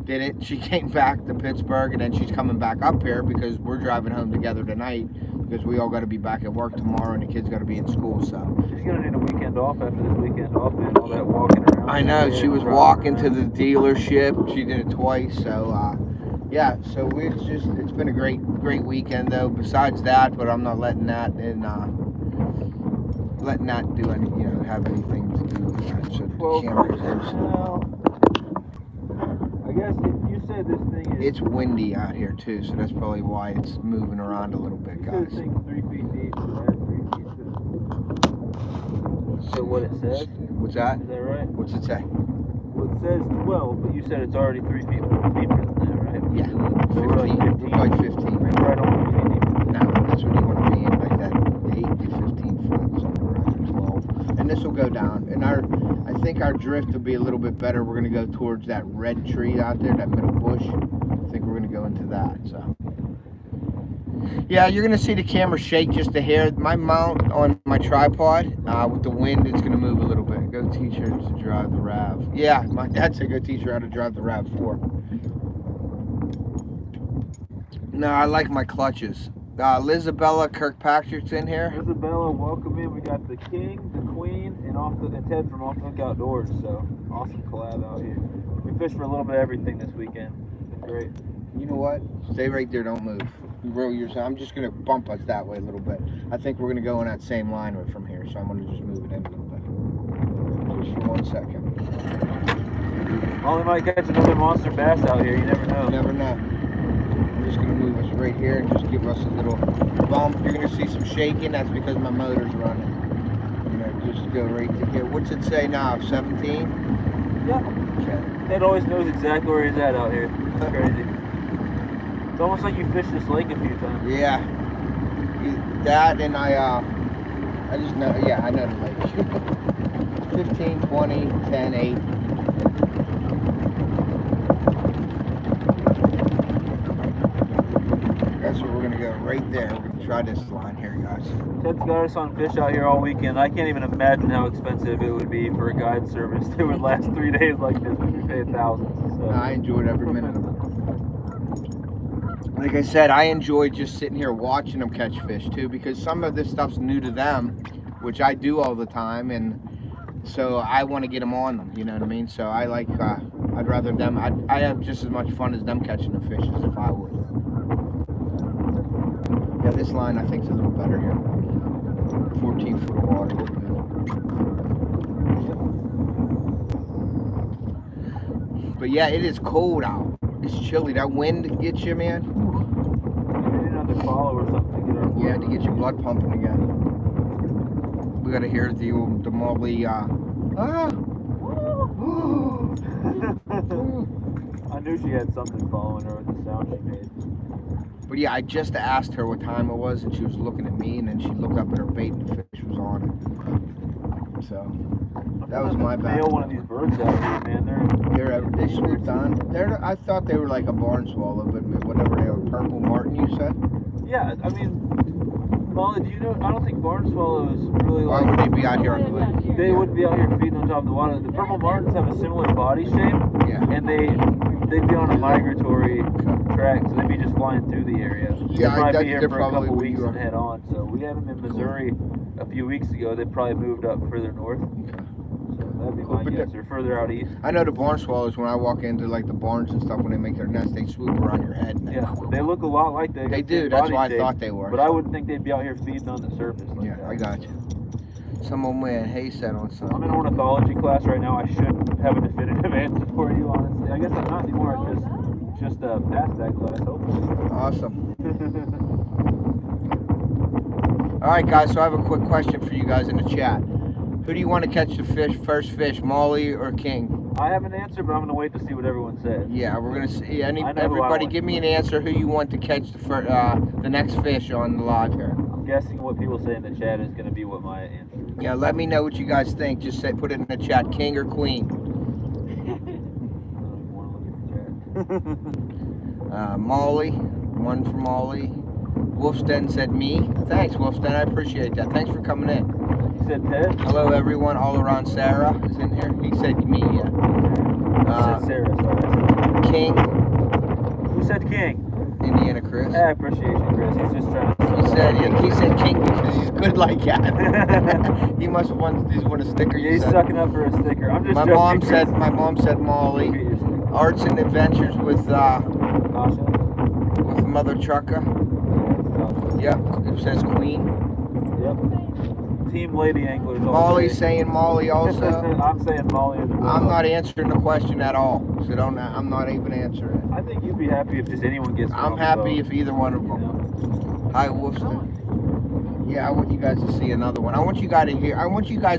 did it. She came back to Pittsburgh, and then she's coming back up here because we're driving home together tonight, because we all got to be back at work tomorrow and the kids got to be in school. So She's gonna need a weekend off after this weekend off, man. All that walking around. I know, she was walking to the dealership. She did it twice. So yeah, so it's been a great weekend though. Besides that, but I'm not letting that do any, have anything to do with that. So the camera is. I guess if you said this thing is... It's windy out here too, so that's probably why it's moving around a little bit, guys. This thing's 3 feet deep, so that's 3 feet. So what it says? What's that? Is that right? What's it say? Well, it says 12, but you said it's already 3 feet deeper than that, right? Yeah, So we're like 15. 15. We're like 15 right now. Right on 15 deeper. No, that's when you want to be in, like that 8 to 15 foot, somewhere around 12. And this will go down. And I think our drift will be a little bit better. We're going to go towards that red tree out there, that middle bush. I think we're going to go into that. So, yeah, you're going to see the camera shake just a hair. My mount on my tripod, with the wind, it's going to move a little bit. Go teach her to drive the RAV. Yeah, my dad said go teach her how to drive the RAV4. No, I like my clutches. Lizabella Kirkpatrick's in here. Isabella, welcome in. We got the king, the queen, and Ted from Off the Hook Outdoors. So awesome collab out here. We We fished for a little bit of everything this weekend. It's been great. You know what? Stay right there, don't move. You row yours. I'm just gonna bump us that way a little bit. I think we're gonna go in that same line from here, so I'm gonna just move it in a little bit. Just for 1 second. Molly might catch another monster bass out here, you never know. You never know. I'm just gonna move us right here and just give us a little bump. You're gonna see some shaking, that's because my motor's running. You know, just go right to here. What's it say now? 17? Yeah. Okay. Ted always knows exactly where he's at out here. It's crazy. It's almost like you fished this lake a few times. Yeah. That and I just know, yeah, I know the lake. 15, 20, 10, 8. That's where we're going to go, right there. We're going to try this line here, guys. Ted's got us on fish out here all weekend. I can't even imagine how expensive it would be for a guide service that would last 3 days like this, which we paid thousands. So. I enjoyed every minute of it. Like I said, I enjoy just sitting here watching them catch fish too, because some of this stuff's new to them, which I do all the time, and so I want to get them on them, you know what I mean? So I like, I'd rather them, I have just as much fun as them catching the fish as if I would. Yeah, this line I think is a little better here. 14 foot of water, look good. But yeah, it is cold out. It's chilly. That wind gets you, man. We need another follow or something to get our Yeah, to get your blood pumping again. We gotta hear the Molly, I knew she had something following her with the sound she made. But yeah, I just asked her what time it was, and she was looking at me, and then she looked up at her bait, and the fish was on it. So that was my bad. Nail one of these birds out here, man. They swooped on. I thought they were like a barn swallow, but whatever they were, purple martin, you said? Yeah, I mean, Molly, do you know? I don't think barn swallows really Why like. would they be out here on the lake? They wouldn't be out here feeding on top of the water. The purple martins have a similar body shape, Yeah. and they'd be on a migratory track, so they'd be just flying through the area. Yeah, they'd probably be they're here for a probably couple where weeks you and are. head on. So we had them in Missouri a few weeks ago. They probably moved up further north. Okay. So that'd be my But guess. They're further out east. I know the barn swallows, when I walk into like the barns and stuff, when they make their nest, they swoop around your head. And Yeah, they look a lot like they. They got do, the that's body why I shape, thought they were. But I wouldn't think they'd be out here feeding on the surface like Yeah, that. I got you. Some old man hay set on I'm something. in ornithology class right now. I should have a definitive answer for you, honestly. I guess I'm not anymore. I just passed that class, hopefully. Awesome. All right, guys, so I have a quick question for you guys in the chat. Who do you want to catch the first fish, Molly or King? I have an answer, but I'm gonna wait to see what everyone says. Yeah, we're gonna see. I know who I Everybody, want. give me an answer. Who you want to catch the next fish on the live here? I'm guessing what people say in the chat is gonna be what my answer is. Yeah, let me know what you guys think. Just put it in the chat, King or Queen. I don't even want to look at the chat. Molly, one for Molly. Wolfsten said me. Thanks, Wolfsten. I appreciate that. Thanks for coming in. You said Ted? Hello, everyone. All around Sarah is in here. He said me. Yeah. You said Sarah, sorry. King, Who said King? Indiana Chris. I appreciate you, Chris. He's just trying to. He said King because he's good like that. He must want a sticker. Yeah, You he's said. sucking up for a sticker. I'm just My joking, mom Chris. said Molly. Go get your sticker. Arts and Adventures with Tasha? Mother Trucker. Tasha. Yep. It says Queen. Yep. Team Lady Anglers. all Molly day. saying Molly also. I'm saying Molly as well. I'm not answering the question at all. So I'm not even answering it. I think you'd be happy if just anyone gets. I'm happy if either one of them. Hi, Wolfson. Yeah, I want you guys to see another one. I want you guys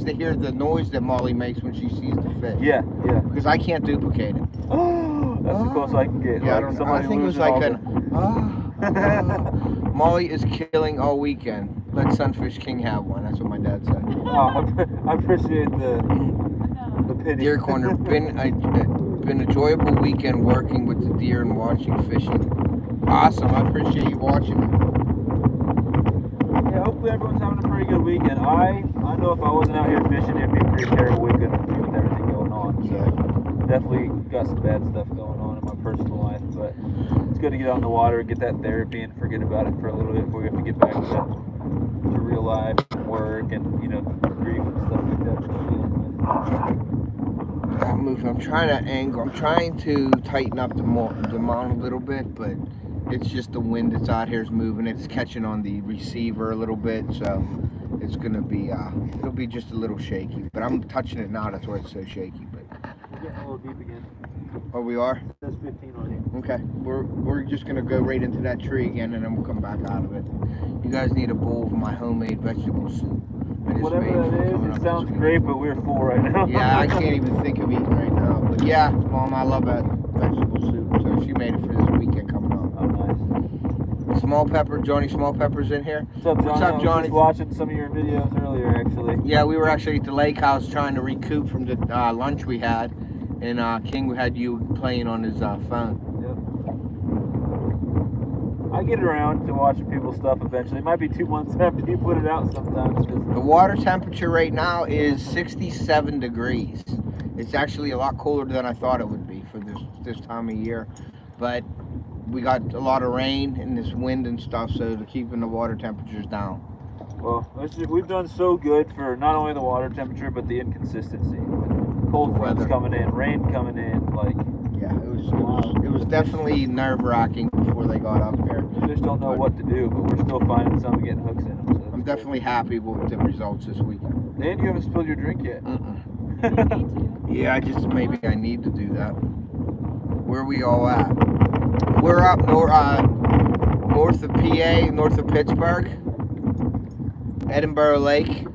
to hear the noise that Molly makes when she sees the fish. Yeah, yeah. Because I can't duplicate it. That's the closest I can get. Yeah, Like I somebody think it was losing like all Molly is killing all weekend. Let Sunfish King have one. That's what my dad said. I appreciate the pity. Deer Corner, been enjoyable weekend working with the deer and watching fishing. Awesome, I appreciate you watching. Yeah, hopefully everyone's having a pretty good weekend. I know if I wasn't out here fishing, it'd be a pretty terrible weekend with everything going on. So definitely got some bad stuff going on in my personal life, but it's good to get out in the water and get that therapy and forget about it for a little bit before we have to get back to real life and work and grief and stuff like that. I'm moving. I'm trying to angle. I'm trying to tighten up the mount a little bit, but it's just the wind that's out here is moving. It's catching on the receiver a little bit, so it's gonna be it'll be just a little shaky. But I'm touching it now. That's why it's so shaky. But We're getting a little deep again. oh, we are. It says 15 on you. Okay, we're just gonna go right into that tree again, and then we'll come back out of it. You guys need a bowl of my homemade vegetable soup. I just Whatever made that for is, coming it up sounds this week. great, but we're full right now. Yeah, I can't even think of eating right now. But yeah, Mom, I love that vegetable soup. So she made it for this weekend coming up. Oh, nice. Small Pepper, Johnny Small Pepper's in here. What's up, Johnny? What's up, I was Johnny? just watching some of your videos earlier, actually. Yeah, we were actually at the lake house trying to recoup from the lunch we had. And King had you playing on his phone. I get around to watching people's stuff eventually. It might be 2 months after you put it out sometimes. The water temperature right now is 67 degrees. It's actually a lot cooler than I thought it would be for this time of year. But we got a lot of rain and this wind and stuff, so they're keeping the water temperatures down. Well, we've done so good for not only the water temperature, but the inconsistency. Cold fronts coming in, rain coming in, like... Yeah, it was definitely nerve-wracking before they got up here. We just don't know what to do, but we're still finding some and getting hooks in them. So I'm definitely happy with the results this weekend. And you haven't spilled your drink yet. Yeah, maybe I need to do that. Where are we all at? We're up north of PA, north of Pittsburgh, Edinburgh Lake.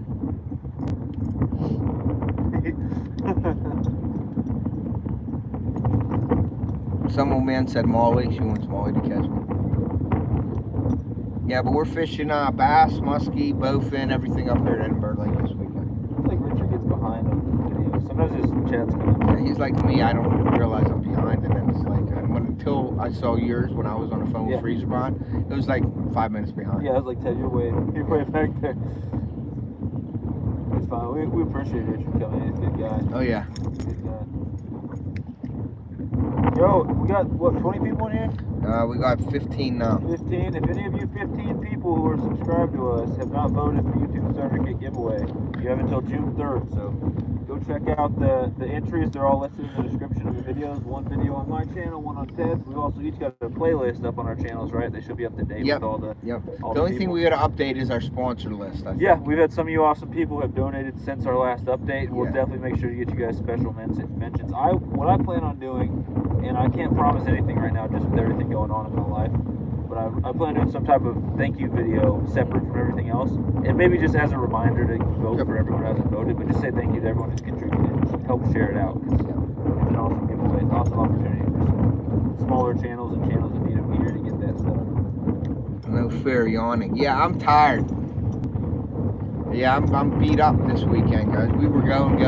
Some old man said Molly. She wants Molly to catch me. Yeah, but we're fishing bass, muskie, bowfin, everything up here at Edinburgh Lake this weekend. I think Richard gets behind on the video. Sometimes his chat's coming. Yeah, he's like me. I don't realize I'm behind, and then it's like until I saw yours when I was on the phone with Freezer Bond, it was like 5 minutes behind. Yeah, I was like, Ted, you're way back there. It's fine. We appreciate Richard coming in. He's a good guy. Oh yeah. Good guy. Yo, we got, what, 20 people in here? We got 15 now. 15. If any of you 15 people who are subscribed to us have not voted for YouTube Starter Kit giveaway, you have until June 3rd. So go check out the entries. They're all listed in the description of the videos. One video on my channel, one on Ted's. We've also each got a playlist up on our channels, right? They should be up to date with all the all the only thing we got to update is our sponsor list. I think. Yeah, we've had some of you awesome people who have donated since our last update. We'll definitely make sure to get you guys special mentions. What I plan on doing, and I can't promise anything right now just with everything going on in my life, but I plan on doing some type of thank you video separate from everything else, and maybe just as a reminder to vote for everyone who hasn't voted, but just say thank you to everyone who's contributed and help share it out, because it's an awesome giveaway, it's an awesome opportunity for smaller channels and channels that need a meter to get that stuff. No fair yawning. Yeah, I'm tired. Yeah, I'm beat up this weekend, guys. We were going.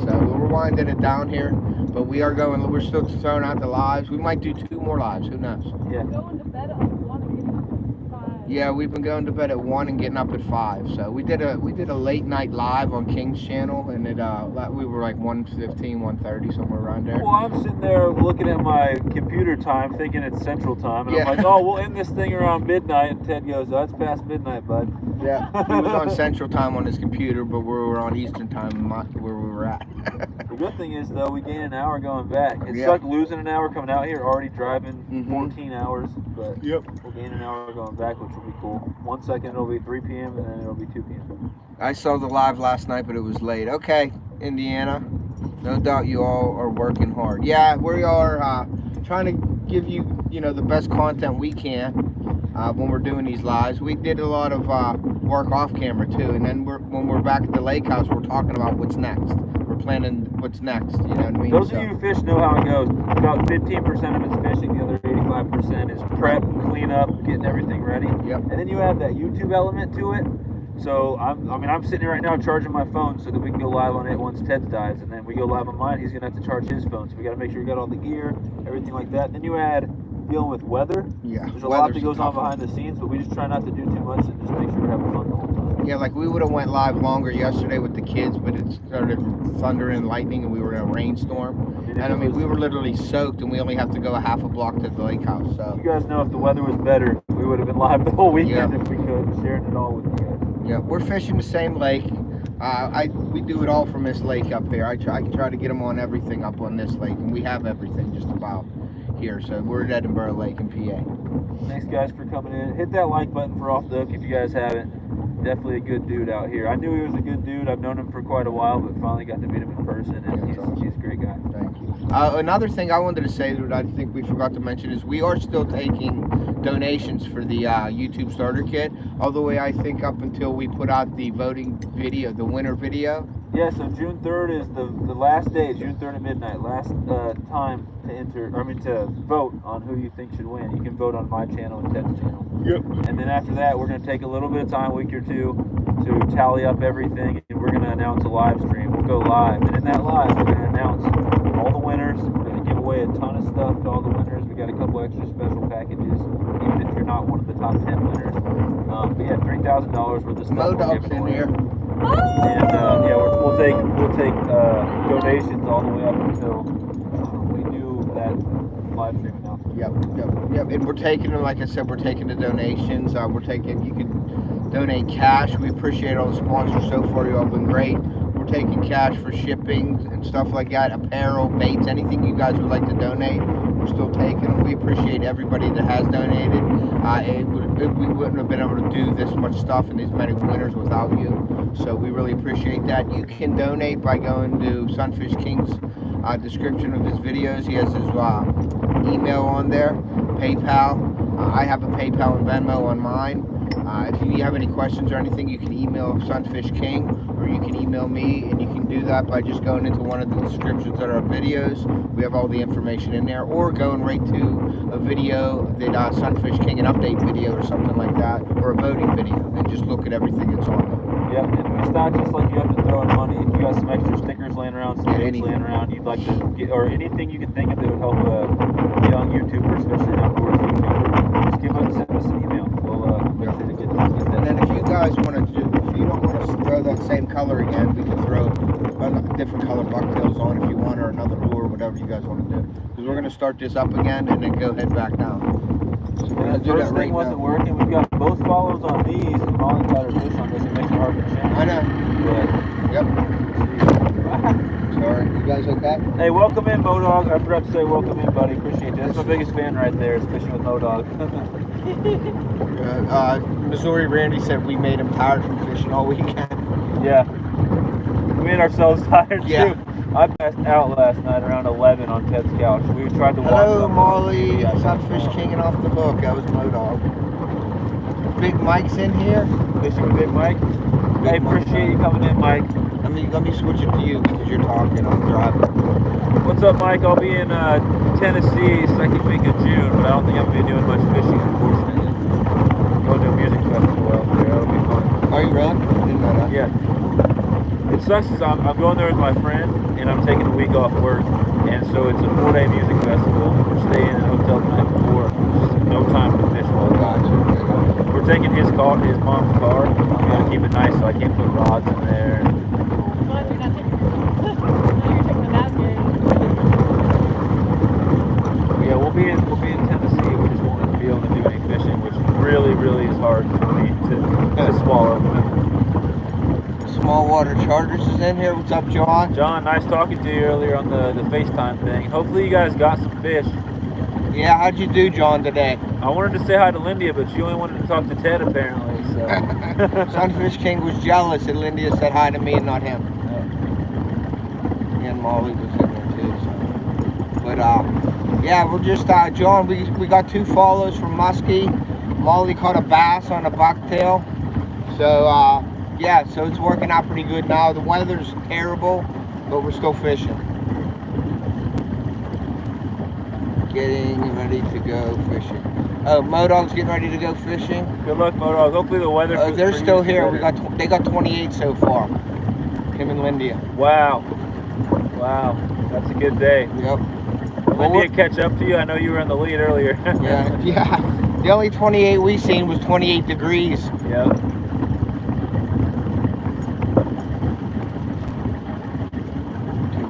So we're winding it down here, but we're still throwing out the lives. We might do 2 more lives. Who knows? Yeah. Going to bed at 1 and getting up at 5. Yeah, we've been going to bed at 1 and getting up at 5. So we did a late night live on King's channel, and we were like 1:15, 1:30, somewhere around there. Well, I'm sitting there looking at my computer time, thinking it's Central Time, and I'm like, oh, we'll end this thing around midnight, and Ted goes, oh, it's past midnight, bud. Yeah, he was on Central Time on his computer, but we were on Eastern Time where we were at. The good thing is, though, we gain an hour going back. It sucked losing an hour coming out here, already driving 14 hours, but we'll gain an hour going back, which will be cool. 1 second it'll be 3 p.m. and then it'll be 2 p.m. I saw the live last night, but it was late. Okay, Indiana, no doubt you all are working hard. Yeah, we are trying to give you, the best content we can when we're doing these lives. We did a lot of work off camera too, and then when we're back at the lake house, we're talking about what's next. We're planning what's next, you know what I mean? Those of you who fish know how it goes. About 15% of it's fishing, the other 85% is prep, clean up, getting everything ready. Yep. And then you add that YouTube element to it. So I'm sitting here right now charging my phone so that we can go live on it once Ted's dies, and then we go live on mine. He's gonna have to charge his phone, so we got to make sure we got all the gear, everything like that. Then you add dealing with weather. Yeah. There's a lot that goes on behind the scenes, but we just try not to do too much and just make sure we're having fun the whole time. Yeah, like we would have went live longer yesterday with the kids, but it started thunder and lightning, and we were in a rainstorm. And we were literally soaked, and we only have to go a half a block to the lake house. So you guys know if the weather was better, we would have been live the whole weekend if we could, sharing it all with you guys. Yeah, we're fishing the same lake. We do it all from this lake up here. I try to get them on everything up on this lake, and we have everything just about here. So we're at Edinburgh Lake in PA. Thanks guys for coming in. Hit that like button for Off the Hook if you guys haven't. Definitely a good dude out here. I knew he was a good dude. I've known him for quite a while, but finally got to meet him in person, and he's a great guy. Thank you. Another thing I wanted to say that I think we forgot to mention is we are still taking donations for the YouTube starter kit, all the way I think up until we put out the voting video, the winner video. Yeah, so June 3rd is the last day, June 3rd at midnight, last time to vote on who you think should win. You can vote on my channel and Ted's channel. Yep. And then after that, we're going to take a little bit of time, a week or two, to tally up everything, and we're going to announce a live stream. We'll go live, and in that live, we're going to announce all the winners. We're going to give away a ton of stuff to all the winners. We got a couple extra special packages, even if you're not one of the top 10 winners. But yeah, $3,000 worth of stuff. Modog's in here. And yeah, we'll take donations all the way up until we do that live stream announcement. Yep. And we're taking them, like I said, we're taking the donations. You can donate cash. We appreciate all the sponsors so far. You all been great. We're taking cash for shipping and stuff like that, apparel, baits, anything you guys would like to donate. We're still taking them. We appreciate everybody that has donated. We wouldn't have been able to do this much stuff and these many winners without you. So we really appreciate that. You can donate by going to Sunfish King's description of his videos. He has his email on there, PayPal. I have a PayPal and Venmo on mine. If you have any questions or anything, you can email Sunfish King, or you can email me, and you can do that by just going into one of the descriptions of our videos. We have all the information in there, or going right to a video that Sunfish King, an update video or something like that, or a voting video, and just look at everything that's on there. Yeah, and it's not just like you have to throw in money. If you got some extra stickers laying around, some baits laying around, you'd like to get, or anything you can think of that would help a young YouTuber, especially an outdoors YouTuber, just send us an email. We'll make sure to get that. And then if you guys want to do, if you don't want to throw that same color again, we can throw a different color bucktails on if you want, or another lure, whatever you guys want to do. Because we're going to start this up again and then go head back down. So we're going to do that right now. Wasn't working. We've got both follows on these, and Molly's got her fish on this. It makes it hard to change. I know. But, yep. Sorry. You guys okay? Hey, welcome in, Modog. I forgot to say welcome in, buddy. Appreciate that. That's my biggest fan right there, is fishing with Modog. Missouri Randy said we made him tired from fishing all weekend. Yeah. We made ourselves tired, yeah. too. I passed out last night around 11 on Ted's couch. We tried to watch. Hello, Molly. Sunfish King off the hook. That was Modog. Big Mike's in here. Fishing with Big Mike. Hey, appreciate you coming in, Mike. Let me switch it to you because you're talking. I'm driving. What's up, Mike? I'll be in Tennessee second week of June, but I don't think I'm going to be doing much fishing, unfortunately. I'm going to a music festival out there. That'll be fun. Are you really? I didn't know that. Yeah. It sucks is I'm going there with my friend, and I'm taking a week off work, and so it's a 4-day music festival. We're staying in a hotel the night before. Just no time to fish all the time. We're taking his car, his mom's car. I'm going to keep it nice, so I can't put rods in there. Well, you're not taking the basket. Yeah, we'll be in Tennessee. We just won't be able to do any fishing, which really, really is hard for me to swallow. Small Water Charters is in here. What's up, John? John, nice talking to you earlier on the FaceTime thing. Hopefully you guys got some fish. Yeah, how'd you do, John, today? I wanted to say hi to Lindia, but she only wanted to talk to Ted, apparently. So. Sunfish King was jealous that Lindia said hi to me and not him. And Molly was in there too. So. But yeah, we're just John. We got 2 follows from Musky. Molly caught a bass on a bucktail. So yeah, so it's working out pretty good now. The weather's terrible, but we're still fishing. Getting ready to go fishing. Oh, Modog's getting ready to go fishing. Good luck, Modog. Hopefully the weather. They're still here. They got 28 so far. Him and Lindia. Wow, wow, that's a good day. Yep. Lindia catch up to you? I know you were in the lead earlier. yeah. The only 28 we seen was 28 degrees. Yep.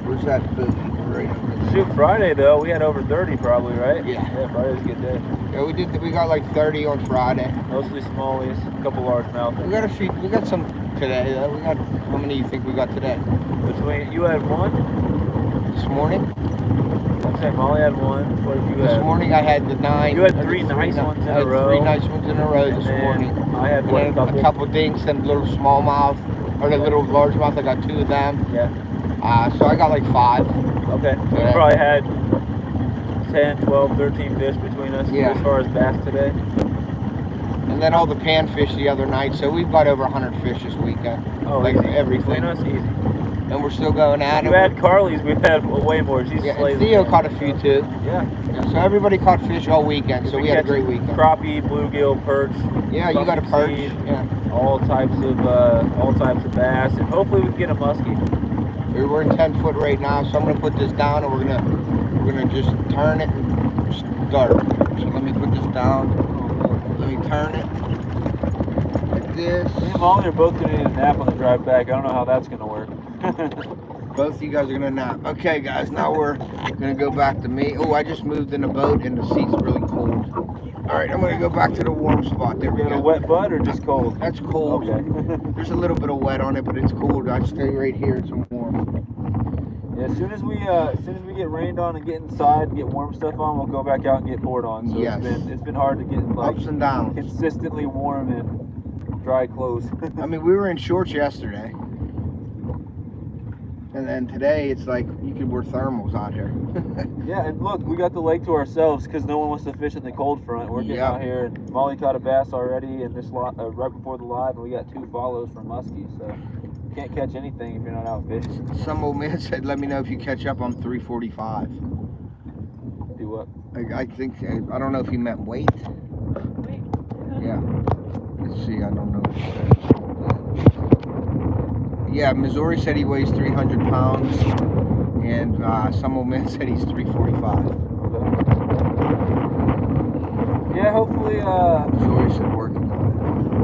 Where's that booty? Right. shoot, Friday though, we had over 30 probably, right? Yeah. Yeah, Friday's a good day. Yeah, we got like 30 on Friday. Mostly smallies, a couple largemouth. We got some today though. How many do you think we got today? Between, you had one? This morning? I'd say Molly had one. What did you have? This morning I had the 9. You had three nice ones in a row. 3 nice ones in a row this morning. I had And then a couple dinks, them little smallmouth, or the little largemouth. I got 2 of them. Yeah. So I got like 5. Okay. We probably had 10, 12, 13 fish between us as far as bass today. And then all the panfish the other night. So we've got over 100 fish this weekend. Oh, like easy. everything. Between us, easy. And we're still going at it. You had Carly's, we've had way more. She's and Theo caught a few too. Yeah. So everybody caught fish all weekend. So we had a great weekend. Crappie, bluegill, perch. Yeah, you got a perch. Yeah. All types of bass, and hopefully we can get a musky. We're in 10 foot right now, so I'm gonna put this down, and we're gonna just turn it and start. So let me put this down. Let me turn it like this. Me and Molly are both gonna need a nap on the drive back. I don't know how that's gonna work. Both of you guys are gonna nap. Okay, guys, now we're gonna go back to me. Oh, I just moved in a boat, and the seat's really cold. All right, I'm gonna go back to the warm spot. There we go. A wet butt or just cold? That's cold. Okay. There's a little bit of wet on it, but it's cold. I stay right here. It's warm. Yeah, as soon as we get rained on and get inside and get warm stuff on, we'll go back out and get poured on. So it's been hard to get like ups and downs, consistently warm and dry clothes. I mean, we were in shorts yesterday, and then today it's like you could wear thermals out here. Yeah, and look, we got the lake to ourselves because no one wants to fish in the cold front. We're getting out here, and Molly caught a bass already, and this right before the live, and we got 2 follows from muskie. So you can't catch anything if you're not out fishing. Some old man said, "Let me know if you catch up on 345." Do what? I think I don't know if he meant weight. Wait. Yeah. Let's see. I don't know what he said. Yeah, Missouri said he weighs 300 pounds, and some old man said he's 345. Yeah, hopefully. Missouri said working on it.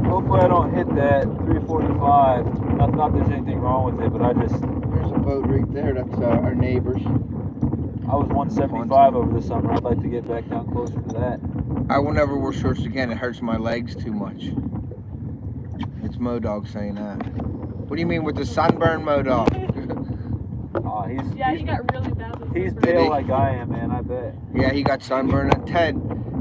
Hopefully I don't hit that 345. Not there's anything wrong with it, but there's a boat right there. That's our neighbors. I was 175 over the summer. I'd like to get back down closer to that. I will never wear shorts again. It hurts my legs too much. It's Modog saying that. What do you mean with the sunburn, Modog? He got really bad with He's sunburn. pale like I am, man. I bet. Yeah, he got sunburn. And Ted,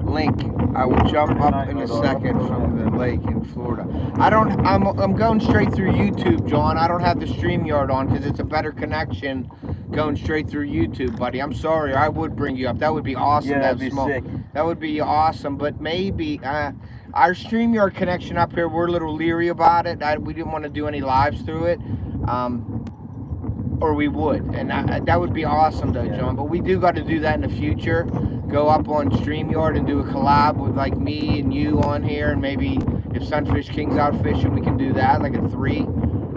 Link, I will jump up in a second from the lake in Florida. I'm going straight through YouTube, John. I don't have the StreamYard on because it's a better connection going straight through YouTube, buddy. I'm sorry. I would bring you up. That would be awesome. Yeah, that'd be sick. That would be awesome, but maybe our StreamYard connection up here, we're a little leery about it. We didn't want to do any lives through it. Or we would, and that would be awesome though, John. But we do got to do that in the future. Go up on StreamYard and do a collab with like me and you on here, and maybe if Sunfish King's out fishing, we can do that, like a 3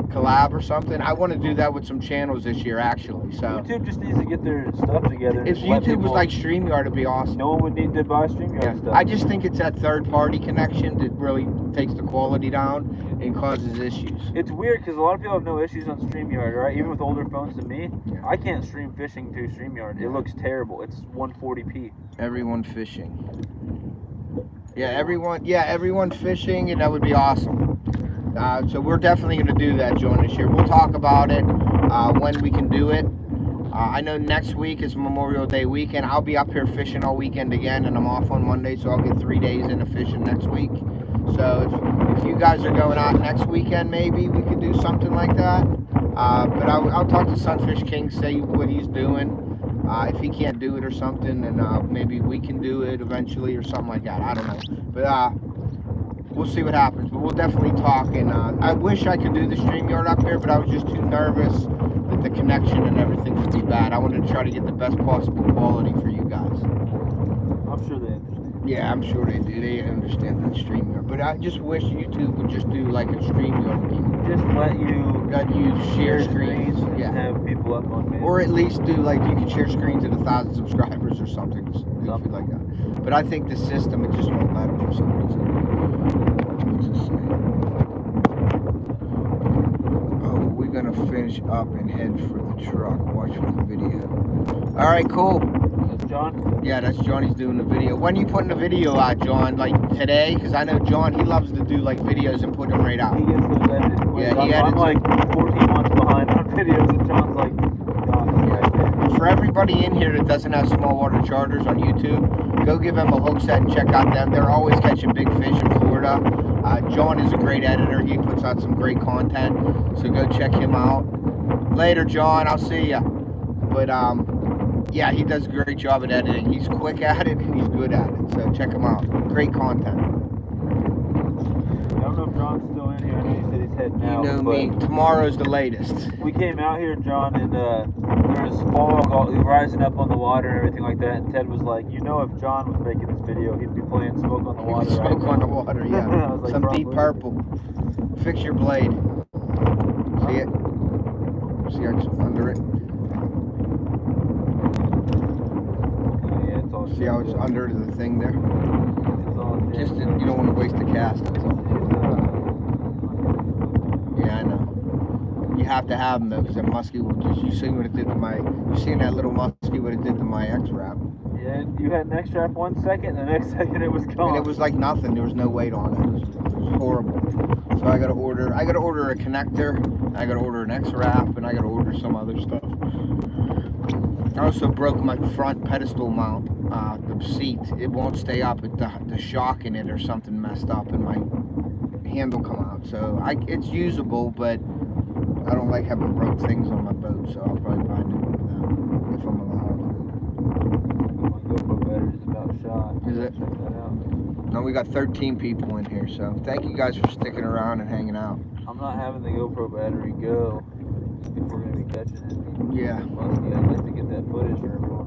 collab or something. I want to do that with some channels this year, actually. So YouTube just needs to get their stuff together. If YouTube was like StreamYard, it'd be awesome. No one would need to buy StreamYard stuff. I just think it's that third-party connection that really takes the quality down and causes issues. It's weird because a lot of people have no issues on StreamYard, right? Even with older phones than me, I can't stream fishing through StreamYard. It looks terrible. It's 140p. Everyone fishing. Yeah, everyone fishing, and that would be awesome. So we're definitely going to do that, John, this year. We'll talk about it when we can do it. I know next week is Memorial Day weekend. I'll be up here fishing all weekend again, and I'm off on Monday, so I'll get 3 days into fishing next week. So if you guys are going out next weekend, maybe we could do something like that. But I'll talk to Sunfish King, say what he's doing. If he can't do it or something, then maybe we can do it eventually or something like that. I don't know. But we'll see what happens. But we'll definitely talk. And I wish I could do the StreamYard up here, but I was just too nervous that the connection and everything would be bad. I wanted to try to get the best possible quality for you guys. I'm sure they understand. Yeah, I'm sure they do. They understand that StreamYard. But I just wish YouTube would just do like a StreamYard deal. Just let you share screens. And have people up on video. Or at least do like you can share screens at 1,000 subscribers or something like that. But I think the system, it just won't let them for some reason. What's it say? Oh, we're gonna finish up and head for the truck. Watch for the video. All right, cool. That's John? Yeah, that's Johnny's doing the video. When are you putting the video out, John? Like today? Because I know John, he loves to do like videos and put them right out. He gets those edited quick. Yeah, he edits I'm like 14 months behind on videos, and John's like, God, For everybody in here that doesn't have small water charters on YouTube, go give them a hook set and check out them. They're always catching big fish in Florida. John is a great editor. He puts out some great content, so go check him out. Later, John. I'll see ya. But yeah, he does a great job at editing. He's quick at it and he's good at it. So check him out. Great content. I don't know if John's still in here. I know he said he's heading out. You know me. Tomorrow's the latest. We came out here, John, and there was fog rising up on the water and everything like that. And Ted was like, you know, if John was making this video, he'd be playing Smoke on the Water. Smoke on the Water, yeah. Like, some Deep Purple. Fix your blade. See it? See how it's under it? Yeah, it's all See how it's under the thing there? It's all Just you don't want to waste the cast. That's all. Yeah, I know. You have to have them though, because that muskie will just. You seen what it did to my. You seen that little muskie what it did to my X-Wrap? Yeah, you had an X-Wrap 1 second, and the next second it was gone. And it was like nothing. There was no weight on it. It was horrible. So I gotta order a connector. I gotta order an X-Wrap, and I gotta order some other stuff. I also broke my front pedestal mount, the seat. It won't stay up. The shock in it or something messed up, and my handle come out. So it's usable, but I don't like having broke things on my boat. So I'll probably buy a new one if I'm allowed. My GoPro battery's about shot. Is it? Check that out. No, we got 13 people in here. So thank you guys for sticking around and hanging out. I'm not having the GoPro battery go if we're gonna be catching it. Yeah. Musky, I'd like to get that footage for everyone.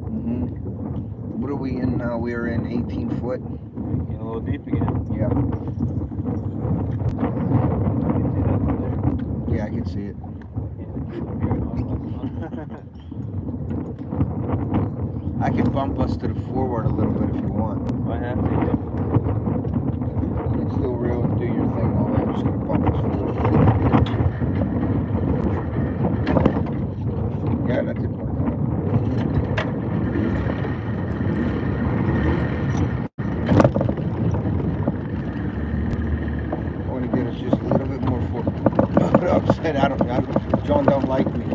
What are we in now? We are in 18 foot. Getting a little deep again. Yeah. You can see that from there. Yeah, I can see it. I can bump us to the forward a little bit if you want. I have to. You can still reel and do your thing while I'm just gonna bump us forward. Yeah, that did work. I want to get us just a little bit more forward. Upset. John don't like me. Is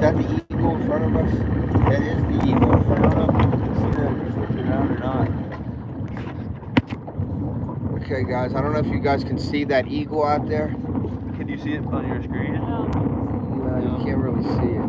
that the eagle in front of us? That is the eagle in front of us. See that if you switch it around or not. Okay, guys, I don't know if you guys can see that eagle out there. Can you see it on your screen? No, you can't really see it.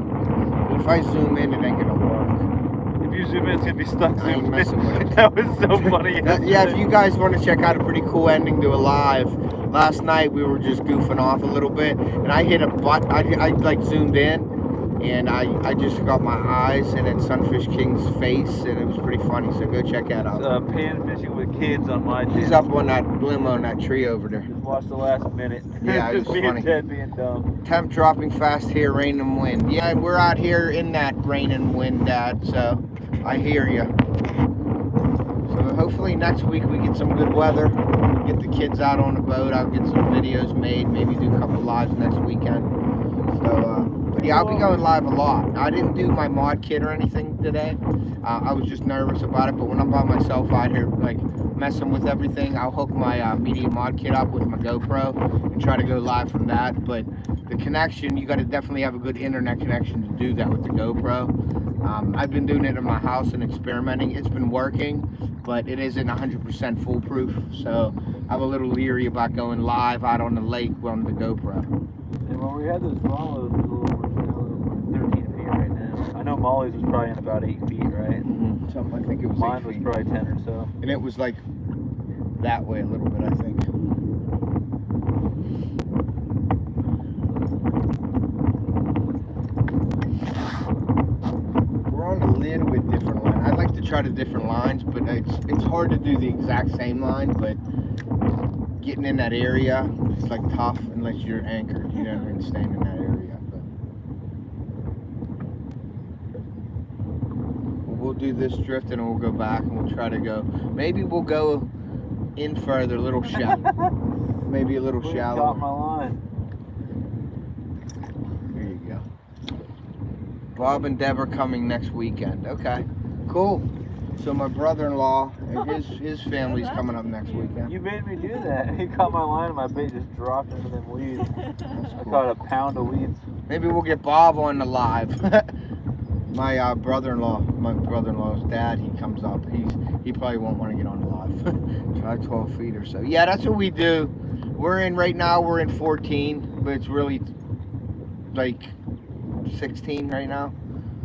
If I zoom in, it ain't gonna work. If you zoom in, it's gonna be stuck I ain't zoomed messing in. with it. That was so funny. Yeah, if you guys want to check out a pretty cool ending to a live, last night we were just goofing off a little bit, and I hit a butt. I like zoomed in, and I just got my eyes and then Sunfish King's face, and it was pretty funny. So go check that out. It's, pan fishing with kids on my channel. He's up on that limo on that tree over there. Just watch the last minute. Yeah, it Just was me funny. and Ted being dumb. Temp dropping fast here, rain and wind. Yeah, we're out here in that rain and wind, Dad, so I hear you. So hopefully next week we get some good weather, get the kids out on the boat, I'll get some videos made, maybe do a couple lives next weekend. So, but yeah, I'll be going live a lot. I didn't do my mod kit or anything today. I was just nervous about it, but when I'm by myself out here, like, messing with everything, I'll hook my media mod kit up with my GoPro and try to go live from that. But the connection, you got to definitely have a good internet connection to do that with the GoPro. I've been doing it in my house and experimenting. It's been working, but it isn't 100% foolproof. So I'm a little leery about going live out on the lake on the GoPro. And when we had those swallows, we're 13 feet right now. I know Molly's was probably in about 8 feet, right? Something, I think it was Mine 8 was feet. probably 10 or so. And it was like that way a little bit, I think. We're on a little bit different line. I'd like to try the different lines, but it's hard to do the exact same line, but getting in that area, it's like tough unless you're anchored, you know what I mean, staying in that area. But we'll do this drift and we'll go back and we'll try to go, maybe we'll go in further, a little shallow. Maybe a little Caught shallow. my line. Bob and Deb are coming next weekend. Okay, cool. So my brother-in-law and his family's coming up next weekend. You made me do that. He caught my line and my bait just dropped into them weeds. I caught a pound of weeds. Maybe we'll get Bob on the live. My brother-in law's dad, he comes up. He probably won't want to get on the live. Try 12 feet or so. Yeah, that's what we do. Right now we're in 14, but it's really like 16 right now.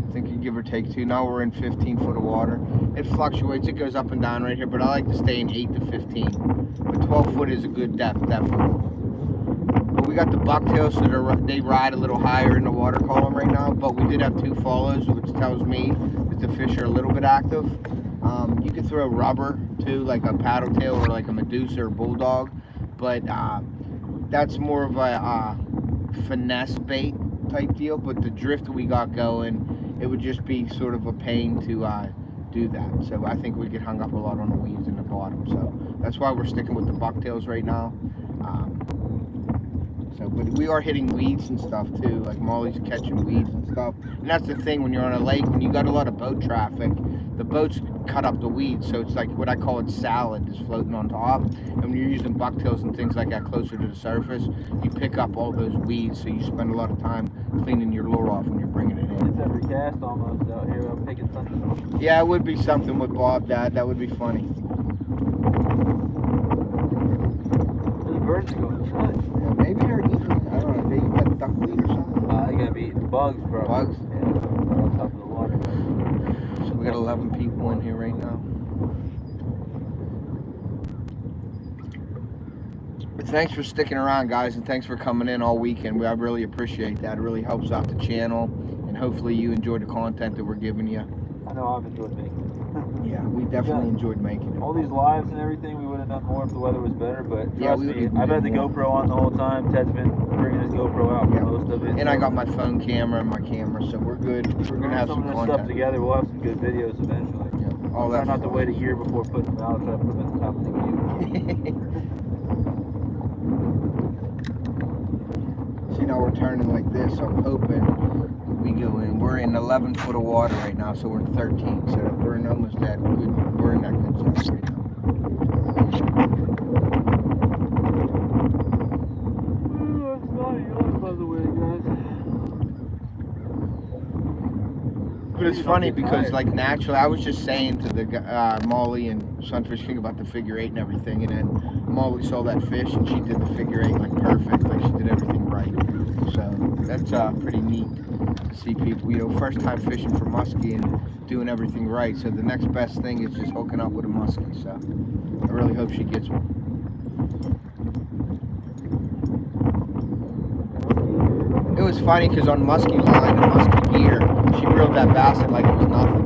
I think you give or take 2. Now we're in 15 foot of water. It fluctuates. It goes up and down right here, but I like to stay in 8 to 15. But 12 foot is a good depth, definitely. But we got the bucktails, so they ride a little higher in the water column right now. But we did have 2 follows, which tells me that the fish are a little bit active. You can throw rubber too, like a paddle tail or like a Medusa or bulldog, but that's more of a finesse bait type deal. But the drift that we got going, it would just be sort of a pain to do that. So I think we get hung up a lot on the weeds in the bottom. So that's why we're sticking with the bucktails right now. But we are hitting weeds and stuff too. Like Molly's catching weeds and stuff. And that's the thing when you're on a lake, when you got a lot of boat traffic, the boats cut up the weeds. So it's like what I call it salad is floating on top. And when you're using bucktails and things like that closer to the surface, you pick up all those weeds. So you spend a lot of time cleaning your lure off when you're bringing it in. It's every cast almost out here. I'm taking something. Yeah, it would be something with Bob, Dad. That would be funny. The birds are going nuts. Yeah, maybe they're eating, I don't know, they eat like duckweed or something. They gotta be eating bugs, bro. Bugs? Yeah, on top of the water. So we got 11 people in here right now. But thanks for sticking around, guys, and thanks for coming in all weekend. I really appreciate that. It really helps out the channel, and hopefully you enjoy the content that we're giving you. I know I've enjoyed making it. Yeah, we definitely enjoyed making it. All these lives and everything, we would have done more if the weather was better, but Yeah, trust we me, would've I've had the done more. GoPro on the whole time. Ted's been bringing his GoPro out for Yeah. most of it. And I got my phone camera and my camera, so we're good. We're gonna have some of this content. stuff together. We'll have some good videos eventually. Yeah, all Try that not to fun. wait a year before putting them out. Try to put them at the top of the queue. See, now we're turning like this. I'm hoping we go in. We're in 11 foot of water right now, so we're in 13. So we're in almost that good. We're in that good zone right now. It's not yours, by the way, guys. But it's funny because, like, naturally, I was just saying to the Molly and Sunfish King about the figure 8 and everything, and then Molly saw that fish and she did the figure 8 like perfect, like she did everything right. So that's pretty neat to see people, you know, first time fishing for muskie and doing everything right. So the next best thing is just hooking up with a muskie. So I really hope she gets one. It was funny because on musky line and musky gear, she reeled that basset like it was nothing.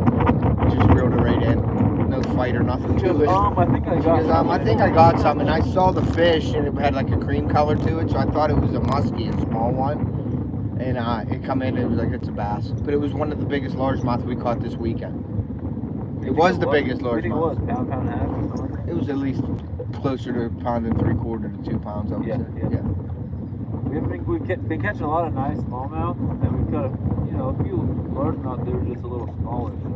Just reeled it right in. No fight or nothing to it. I think I got something. I think I got something. I saw the fish and it had like a cream color to it, so I thought it was a muskie, a small one. And it come in and it was like, it's a bass. But it was one of the biggest largemouth we caught this weekend. It was the biggest largemouth. It was pound and a half or something. It was at least closer to 1 3/4 to 2 pounds, I would say. Yeah. We've been catching a lot of nice smallmouth, and we've got a few largemouth that were just a little smaller. So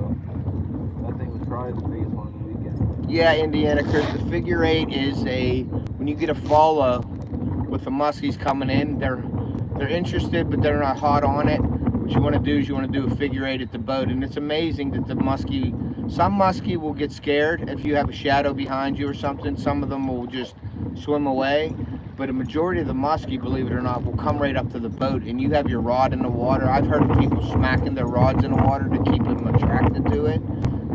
that thing was probably the biggest one of the weekend. Yeah, Indiana Chris, the figure 8 is when you get a follow with the muskies coming in, they're interested, but they're not hot on it. What you want to do is you want to do a figure 8 at the boat, and it's amazing that some muskie will get scared if you have a shadow behind you or something. Some of them will just swim away. But a majority of the muskie, believe it or not, will come right up to the boat, and you have your rod in the water. I've heard of people smacking their rods in the water to keep them attracted to it.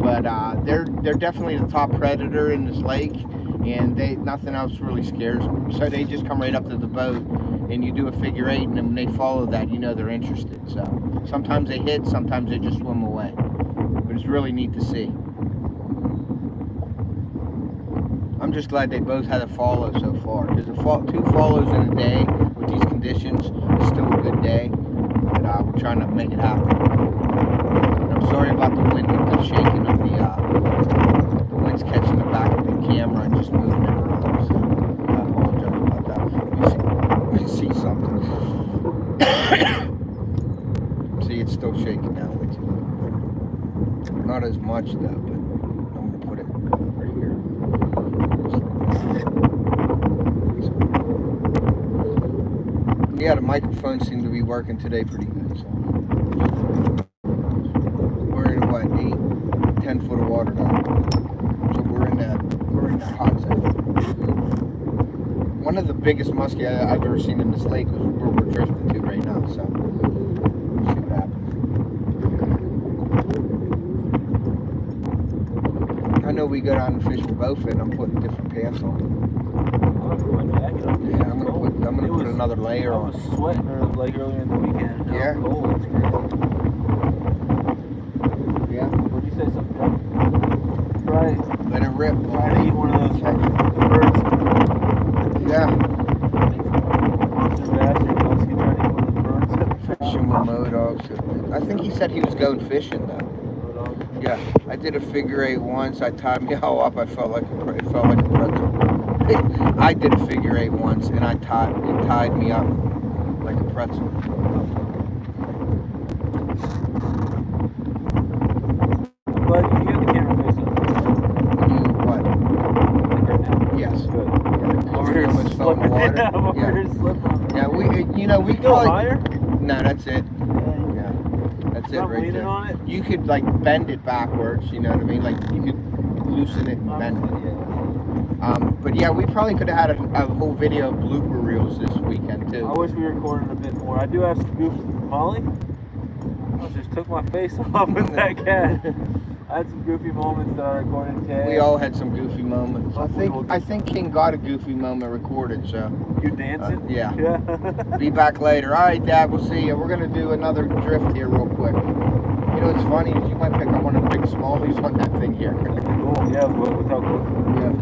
But they're definitely the top predator in this lake, and nothing else really scares them. So they just come right up to the boat, and you do a figure 8, and then when they follow that, you know they're interested. So sometimes they hit, sometimes they just swim away. But it's really neat to see. I'm just glad they both had a follow so far. Because 2 follows in a day with these conditions is still a good day. But we're trying to make it happen. And I'm sorry about the wind with the shaking of the wind's catching the back of the camera and just moving it around. So I apologize about that. Let me see something. See, it's still shaking now. as much though, but I'm gonna put it right here. Yeah, the microphone seemed to be working today pretty good. So. We're in what, 8-10 foot of water now. So we're in that hot zone. One of the biggest muskie I've ever seen in this lake was where we're drifting to right now. So we'll see what happens. I know we go down and fish with bowfin. I'm putting different pants on. Yeah, I'm gonna put another layer on. I was sweating like earlier in the weekend. Now Yeah. I'm cold. It's crazy. Yeah. Would you say something? Right. Let it rip. Trying to eat one of those birds. Yeah. Monster bastard muskie trying to eat one of the birds. Fishing with mow dogs. I think he said he was going fishing though. Yeah. I did a figure eight once. I tied me all up. It felt like a pretzel. I did a figure eight once, and it tied me up like a pretzel. But you have the camera face up. You what? Like right now. Yes. Good. Yeah, Over here much fell in the slipping. water. Yeah, I'm over Yeah. here slipping. Yeah, we Go probably. higher? No, that's it. Yeah, that's it Stop right leaning there. on it? You could like bend it backwards. You know what I mean? Like you could loosen it and bend it. But yeah, we probably could have had a whole video of blooper reels this weekend too. I wish we recorded a bit more. I do have some goofs with Molly. I just took my face off with that cat. I had some goofy moments that I recorded today. We all had some goofy moments. I think King got a goofy moment recorded, so. You dancing? Yeah. Yeah. Be back later. All right, Dad, we'll see you. We're gonna do another drift here real quick. You know what's funny is you might pick up one of the big smallies on that thing here. Cool. Yeah, without close. Yeah.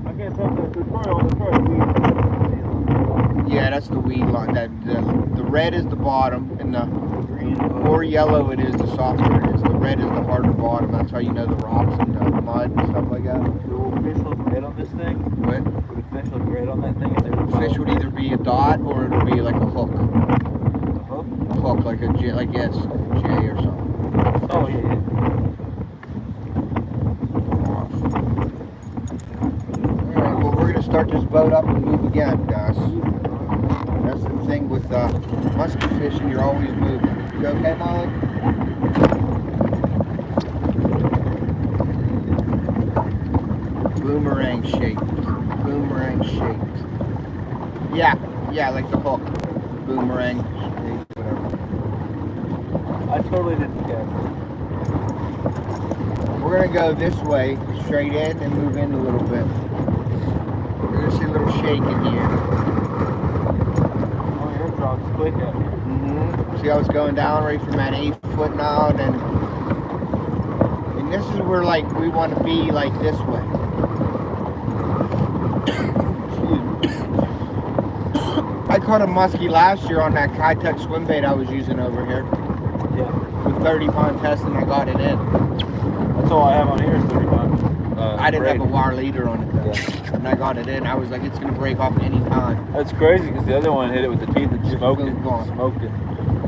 I can't tell the tutorial on the first weed. Yeah, that's the weed line. The red is the bottom, and the more yellow it is, the softer it is. The red is the harder bottom. That's how you know the rocks and the mud and stuff like that. Will fish look red on this thing? What? Would a fish look red on that thing? If they were Fish would either be a dot or it'll be like a hook. A hook? A hook, like a J, like yes, a J or something. Oh, yeah, yeah. Alright, well we're gonna start this boat up and move again, guys. That's the thing with musky fishing, you're always moving. You okay, Molly? Boomerang shaped. Boomerang shaped. Yeah, like the hook. Boomerang shaped, whatever. I totally didn't guess. We're gonna go this way, straight in, and move in a little bit. We're gonna see a little shake in here. Oh, your drop's quick up here. See how it's going down right from that 8 foot now, and this is where like we want to be, like this way. I caught a muskie last year on that high-tech swim bait I was using over here. Yeah. With 30-pound test, and I got it in. That's all I have on here is 30 pounds. I didn't have a wire leader on it though. Yeah. And I got it in. I was like, it's gonna break off any time. That's crazy because the other one hit it with the teeth and Just smoked it. moved on. Smoked it.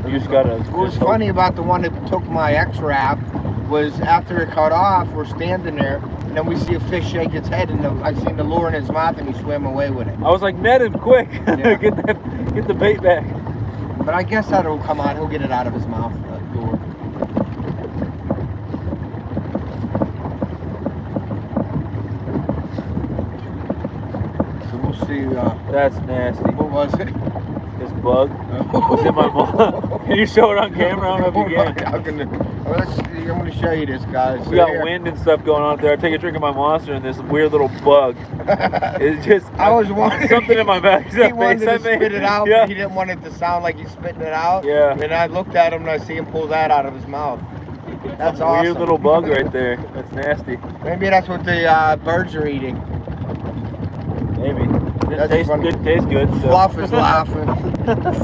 You just gotta. What was funny about the one that took my X-Wrap was after it cut off, we're standing there, and then we see a fish shake its head, and I seen the lure in his mouth, and he swam away with it. I was like, net him quick. Yeah. get the bait back. But I guess that'll come out. He'll get it out of his mouth. Lure. So we'll see. That's nasty. What was it? This bug was in my mouth. Can you show it on camera? I don't know if you can. I'm gonna show you this, guys. We got wind and stuff going on up there. I take a drink of my Monster and this weird little bug. It's just I was wondering something in my back. He wanted to spit it out, Yeah. but he didn't want it to sound like he's spitting it out. Yeah. And I looked at him and I see him pull that out of his mouth. That's awesome. Weird little bug right there. That's nasty. Maybe that's what the birds are eating. Maybe. That's Tastes funny. good. Tastes good. So. Fluff is laughing.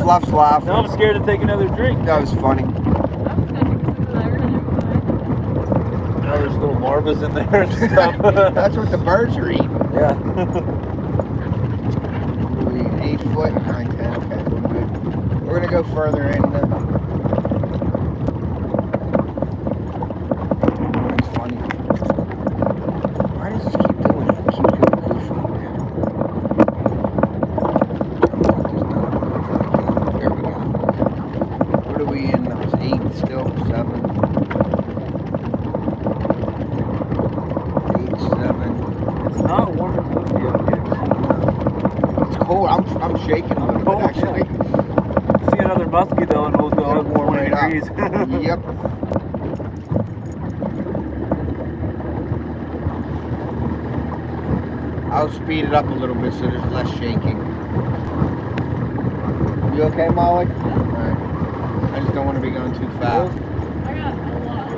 Fluff's laughing. Now I'm scared to take another drink. That was funny. Oh, there's little marvas in there and stuff. That's what the birds are eating. Yeah. 8 foot, 9, 10. Okay, we're good. We're gonna go further in. freeze. Yep. I'll speed it up a little bit so there's less shaking. You okay, Molly? Alright. I just don't want to be going too fast. I got a lot.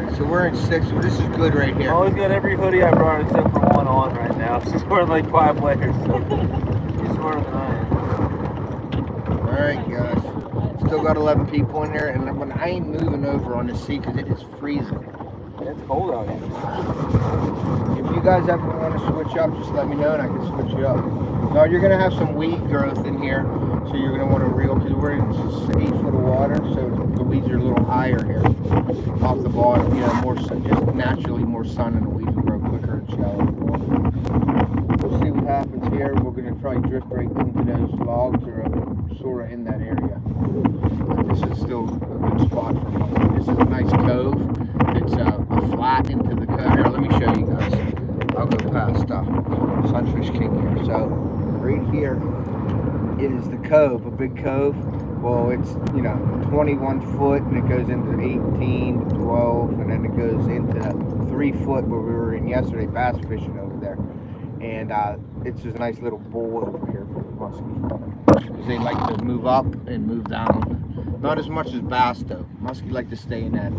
Okay, so we're in 6. This is good right here. Molly's got every hoodie I brought except for one on right now. She's wearing like 5 layers, so she's smarter than I am. Alright, guys. Still got 11 people in here, and when I ain't moving over on the sea because it is freezing. It's cold out here. If you guys ever want to switch up, just let me know and I can switch you up. No, you're going to have some weed growth in here, so you're going to want to reel, because we're in 8 foot of water, so the weeds are a little higher here off the bottom. You know, more sun, just naturally more sun, and the weeds will grow quicker in shallow water. We'll see what happens here. We're going to try drift right into those logs or sort of in that area. This is still a good spot for musky. This is a nice cove. It's a flat into the cove. Here, let me show you guys. I'll go past Sunfish King here. So right here is the cove, a big cove. Well, it's 21 foot, and it goes into 18 to 12, and then it goes into 3 foot where we were in yesterday bass fishing over there. And it's just a nice little bowl over here for the muskie. Because they like to move up and move down. Not as much as bass though. Muskie like to stay in that.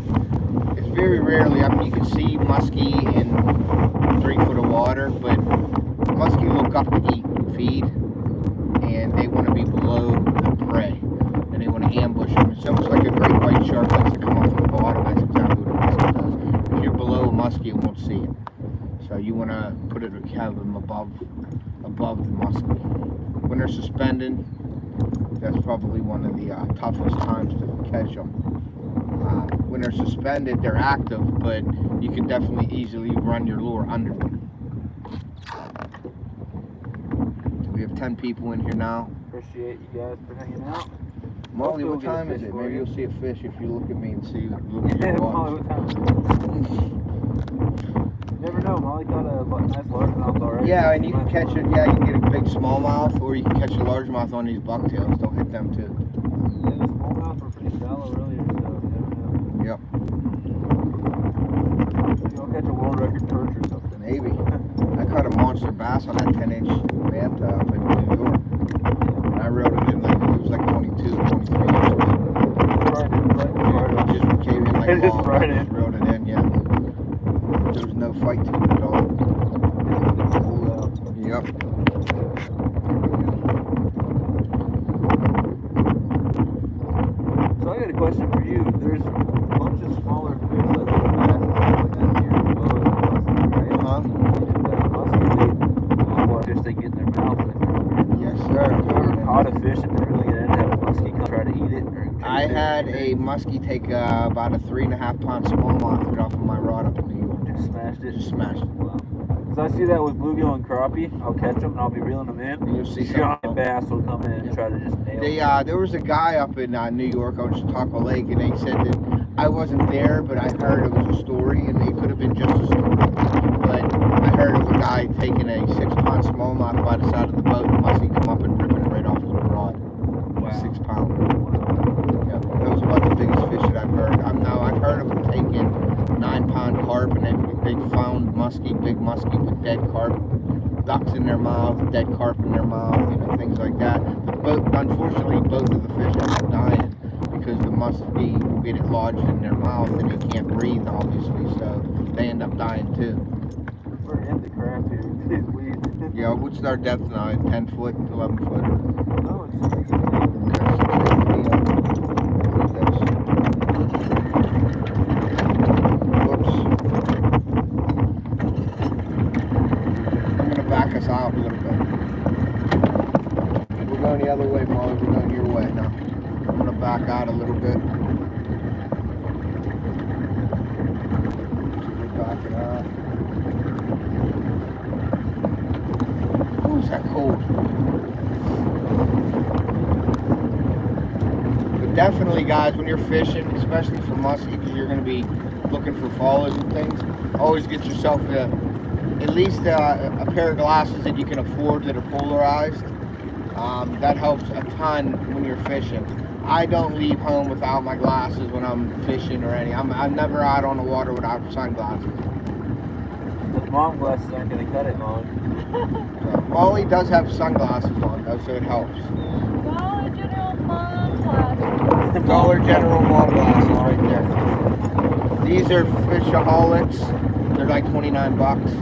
It's very rarely, I mean, you can see muskie in 3 foot of water, but muskie look up to eat and feed, and they want to be below the prey, and they want to ambush them. It's almost like a great white shark likes to come off from the bottom. That's exactly what a muskie does. If you're below a muskie, it won't see it. So you want to put it, have them above the muskie. When they're suspended, that's probably one of the toughest times to catch them. When they're suspended, they're active, but you can definitely easily run your lure under them. We have 10 people in here now. Appreciate you guys for hanging out. Molly, what time is it? Maybe you'll see a fish if you look at me and see. Look at your Yeah, watch. Molly, what time? You never know. Molly caught a nice largemouth already. Yeah, and you can catch it. Yeah, you can get a big smallmouth, or you can catch a largemouth on these bucktails. Don't hit them too. Yeah, the smallmouth were pretty shallow earlier, so you never know. Yep. You'll catch a world record perch or something. Maybe. I caught a monster bass on that 10-inch manta up in New York. And I reeled it in like, it was like 22, 23 inches. It just came in like It just long. right I in. just reeled it in, yeah. There was no fight to it at all. Yep. So I got a question for you. There's a bunch of smaller fish like bass and stuff like that here as well as the muskie, right? Uh-huh. And muskie, fish they get in their mouth with. Yes, Have you sir. ever caught a fish and been really good and have a muskie come try to eat it? Or I had a muskie take about a 3.5 pound smallmouth right off of my rod up in New York. just smashed it. Just smashed it. Wow. Cause I see that with bluegill and crappie. I'll catch them and I'll be reeling them in. And you'll see Giant some. bass will come in and try to just nail They, them. there was a guy up in New York on Chautauqua Lake, and they said that I wasn't there, but I heard it was a story, and it could have been just a story. But I heard of a guy taking a 6-pound smallmouth by the side of the boat, and muskie come up and ripping it right off his rod. Wow. 6 pound. Yeah, that was about the biggest fish that I've heard. I've heard of them taking 9-pound carp, and they found muskie, big muskie with dead carp, ducks in their mouth, dead carp in their mouth, things like that. But unfortunately, both of the fish end up dying because the muskie will get it lodged in their mouth, and they can't breathe, obviously, so they end up dying too. We're in the crap here. Yeah, what's our depth now? 10 foot, 11 foot? No, it's 6 feet. Back us out a little bit. We're going the other way, Molly. We're going your way now. I'm going to back out a little bit. We're backing out. Ooh, is that cold? But definitely, guys, when you're fishing, especially for muskie, because you're going to be looking for follows and things, always get yourself at least a pair of glasses that you can afford that are polarized. That helps a ton when you're fishing. I don't leave home without my glasses when I'm fishing or anything. I'm never out on the water without sunglasses. The mom glasses aren't going to cut it, Molly. Molly does have sunglasses on though, so it helps. Dollar General mom glasses. Dollar General mom glasses right there. These are Fishaholics. They're like 29 bucks.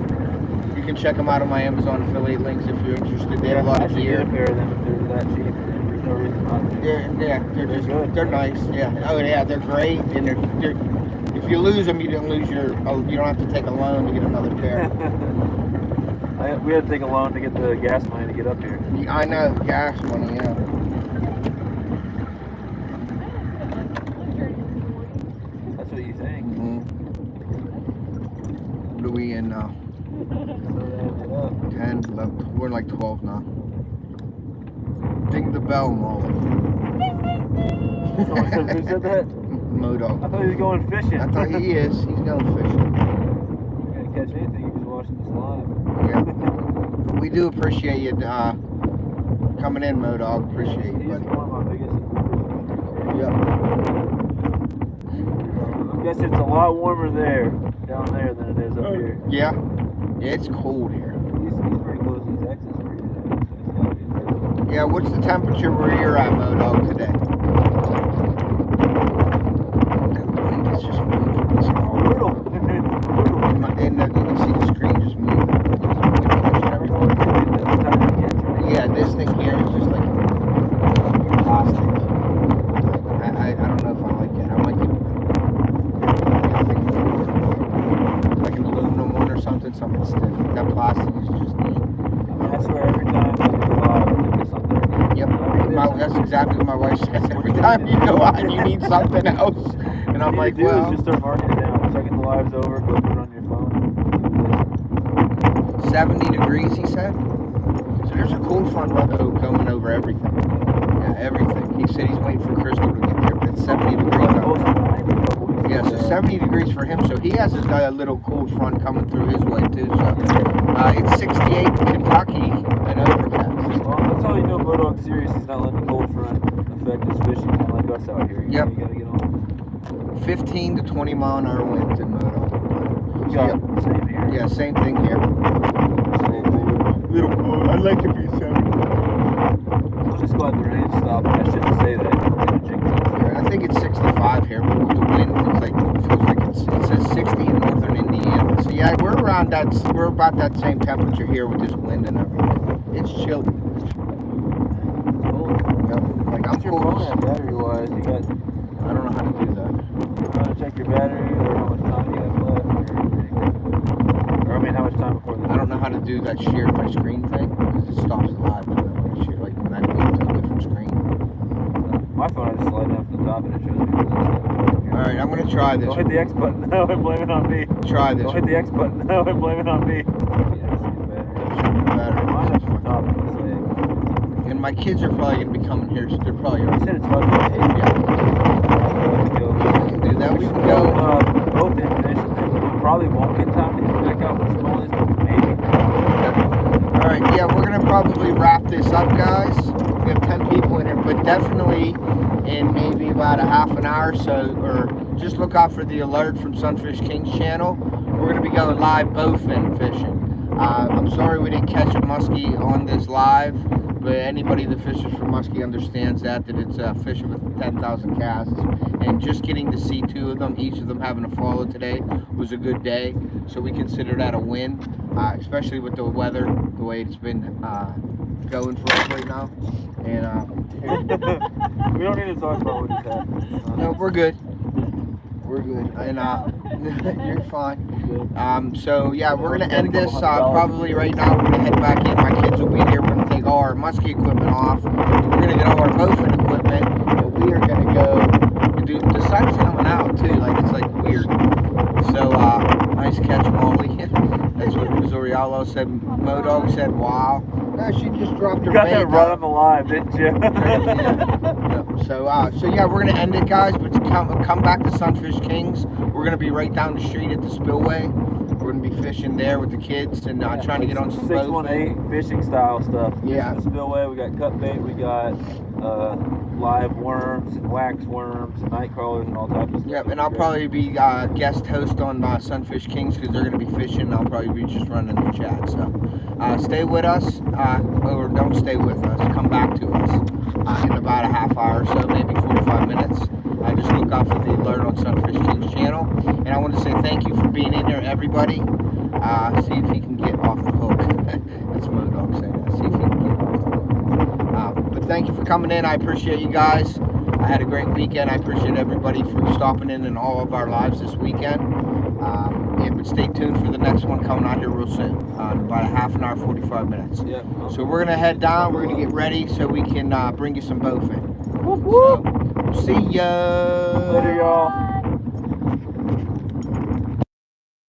You can check them out on my Amazon affiliate links if you're interested. They have a lot of gear. I should get a pair of them if they're that cheap. There's no reason not to. They're just good. They're nice. Yeah. Oh yeah, they're great. And they're if you lose them, you don't lose your. Oh, you don't have to take a loan to get another pair. We had to take a loan to get the gas money to get up here. Yeah, I know gas money. Yeah. That's what you think. What are we in now? 10, 11, we're like 12 now. Ding the bell, Molly. Who said that? Modog. I thought he was going fishing. I thought he is. He's going fishing. You can't catch anything. You're just watching this live. Yeah. We do appreciate you coming in, Modog. Appreciate you, He's buddy. one of my biggest improvers. Yep. I guess it's a lot warmer there, down there, than it is up here. Yeah. Yeah, it's cold here. He's pretty close to Texas. Yeah, what's the temperature where you're at, Modog, today? The wind is just moving. It's all Brutal. and you can see the screen just moving. There's wind catching everything. Yeah, this thing here is just like plastic. I don't know if I like it. I might get like an aluminum one or something stiff. That plastic is just neat. I swear every time I go out, I think of something. Yep, that's exactly what my wife says. Every time you go out, you need something else. And I'm like, well, just start marking it down. Second the live's over, go put it on your phone. 70 degrees, he said. So there's a cold front going over everything. Yeah, everything. He said he's waiting for Crystal to get here, but it's 70 degrees out. Yeah, so 70 degrees for him. So he has a little cold front coming through his way too. So it's 68 in Kentucky and overcast. Well, that's how you know Bodog's serious. He's not letting the cold front affect his fishing, kind of like us out here. Yep. You gotta get on. 15 to 20 mile an hour winds in Modog. Yep. Same here. Yeah, same thing here. Little cold. I'd like to be 70. I'm just glad the rain stopped. I shouldn't say that. I think it's 65 here, but with the wind, it's like it says 60 in northern Indiana. So yeah, we're about that same temperature here with this wind and everything. It's chilly. It's cold. Yep. Like I'm What's your cold. phone at battery-wise? You got. I don't know how to do that. You want to check your battery or how much time you have left? Or I mean, how much time before the. I don't know how to do that share my screen thing because it stops the live when I share, like when I go to a different screen. My phone, I just slide down from the top and it shows me. Alright, I'm gonna try this. Don't hit the X button now and blame it on me. Try this. Don't hit the X button now and blame it on me. Better. Mine up from the top, I'm gonna say. And my kids are probably gonna be coming here, so they're probably You already. said it's about to be 8. Yeah. We can do that. We can go. Both in fish. We probably won't get time to get back out with smallies, but maybe. Alright, yeah, we're gonna probably wrap this up, guys. We have 10 people in here, but definitely in maybe about a half an hour or so, or just look out for the alert from Sunfish King's channel. We're gonna be going live bowfin fishing. I'm sorry we didn't catch a muskie on this live, but anybody that fishes for muskie understands that it's fishing with 10,000 casts. And just getting to see 2 of them, each of them having a follow today, was a good day. So we consider that a win, especially with the weather, the way it's been going for us right now. And We don't need to talk about what just happened. no, we're good. We're good. And you're fine. So yeah, we're gonna end this probably right now. We're gonna head back in. My kids will be here. We're gonna take all our musky equipment off. We're gonna get all our bowfin equipment, and we are gonna go. Dude, the sun's coming out too. Like it's like weird. So nice catch, Molly. That's what Zorialo said. Modog said, "Wow." No, she just dropped her You got bait. that right on the live, didn't you? So yeah, we're gonna end it, guys. But come back to Sunfish Kings. We're gonna be right down the street at the spillway. We're gonna be fishing there with the kids and trying to get on some boat. 618 fishing style stuff. Yeah. The spillway, we got cut bait, we got live worms and wax worms and night crawlers and all types of stuff. Yep, and I'll probably be guest host on Sunfish Kings because they're gonna be fishing. I'll probably be just running the chat. So stay with us, or don't stay with us. Come back to us in about a half hour or so, maybe 45 minutes. Just look out for the alert on Sunfish Kings channel. And I want to say thank you for being in there, everybody. See if he can get off the hook. That's Modog saying that. See if he can get off the hook. But thank you for coming in. I appreciate you guys. I had a great weekend. I appreciate everybody for stopping in all of our lives this weekend. Yeah, but stay tuned for the next one coming out here real soon. About a half an hour, 45 minutes. Yep. So we're going to head down. We're going to get ready so we can bring you some bowfin. So, we'll see ya. Later, y'all.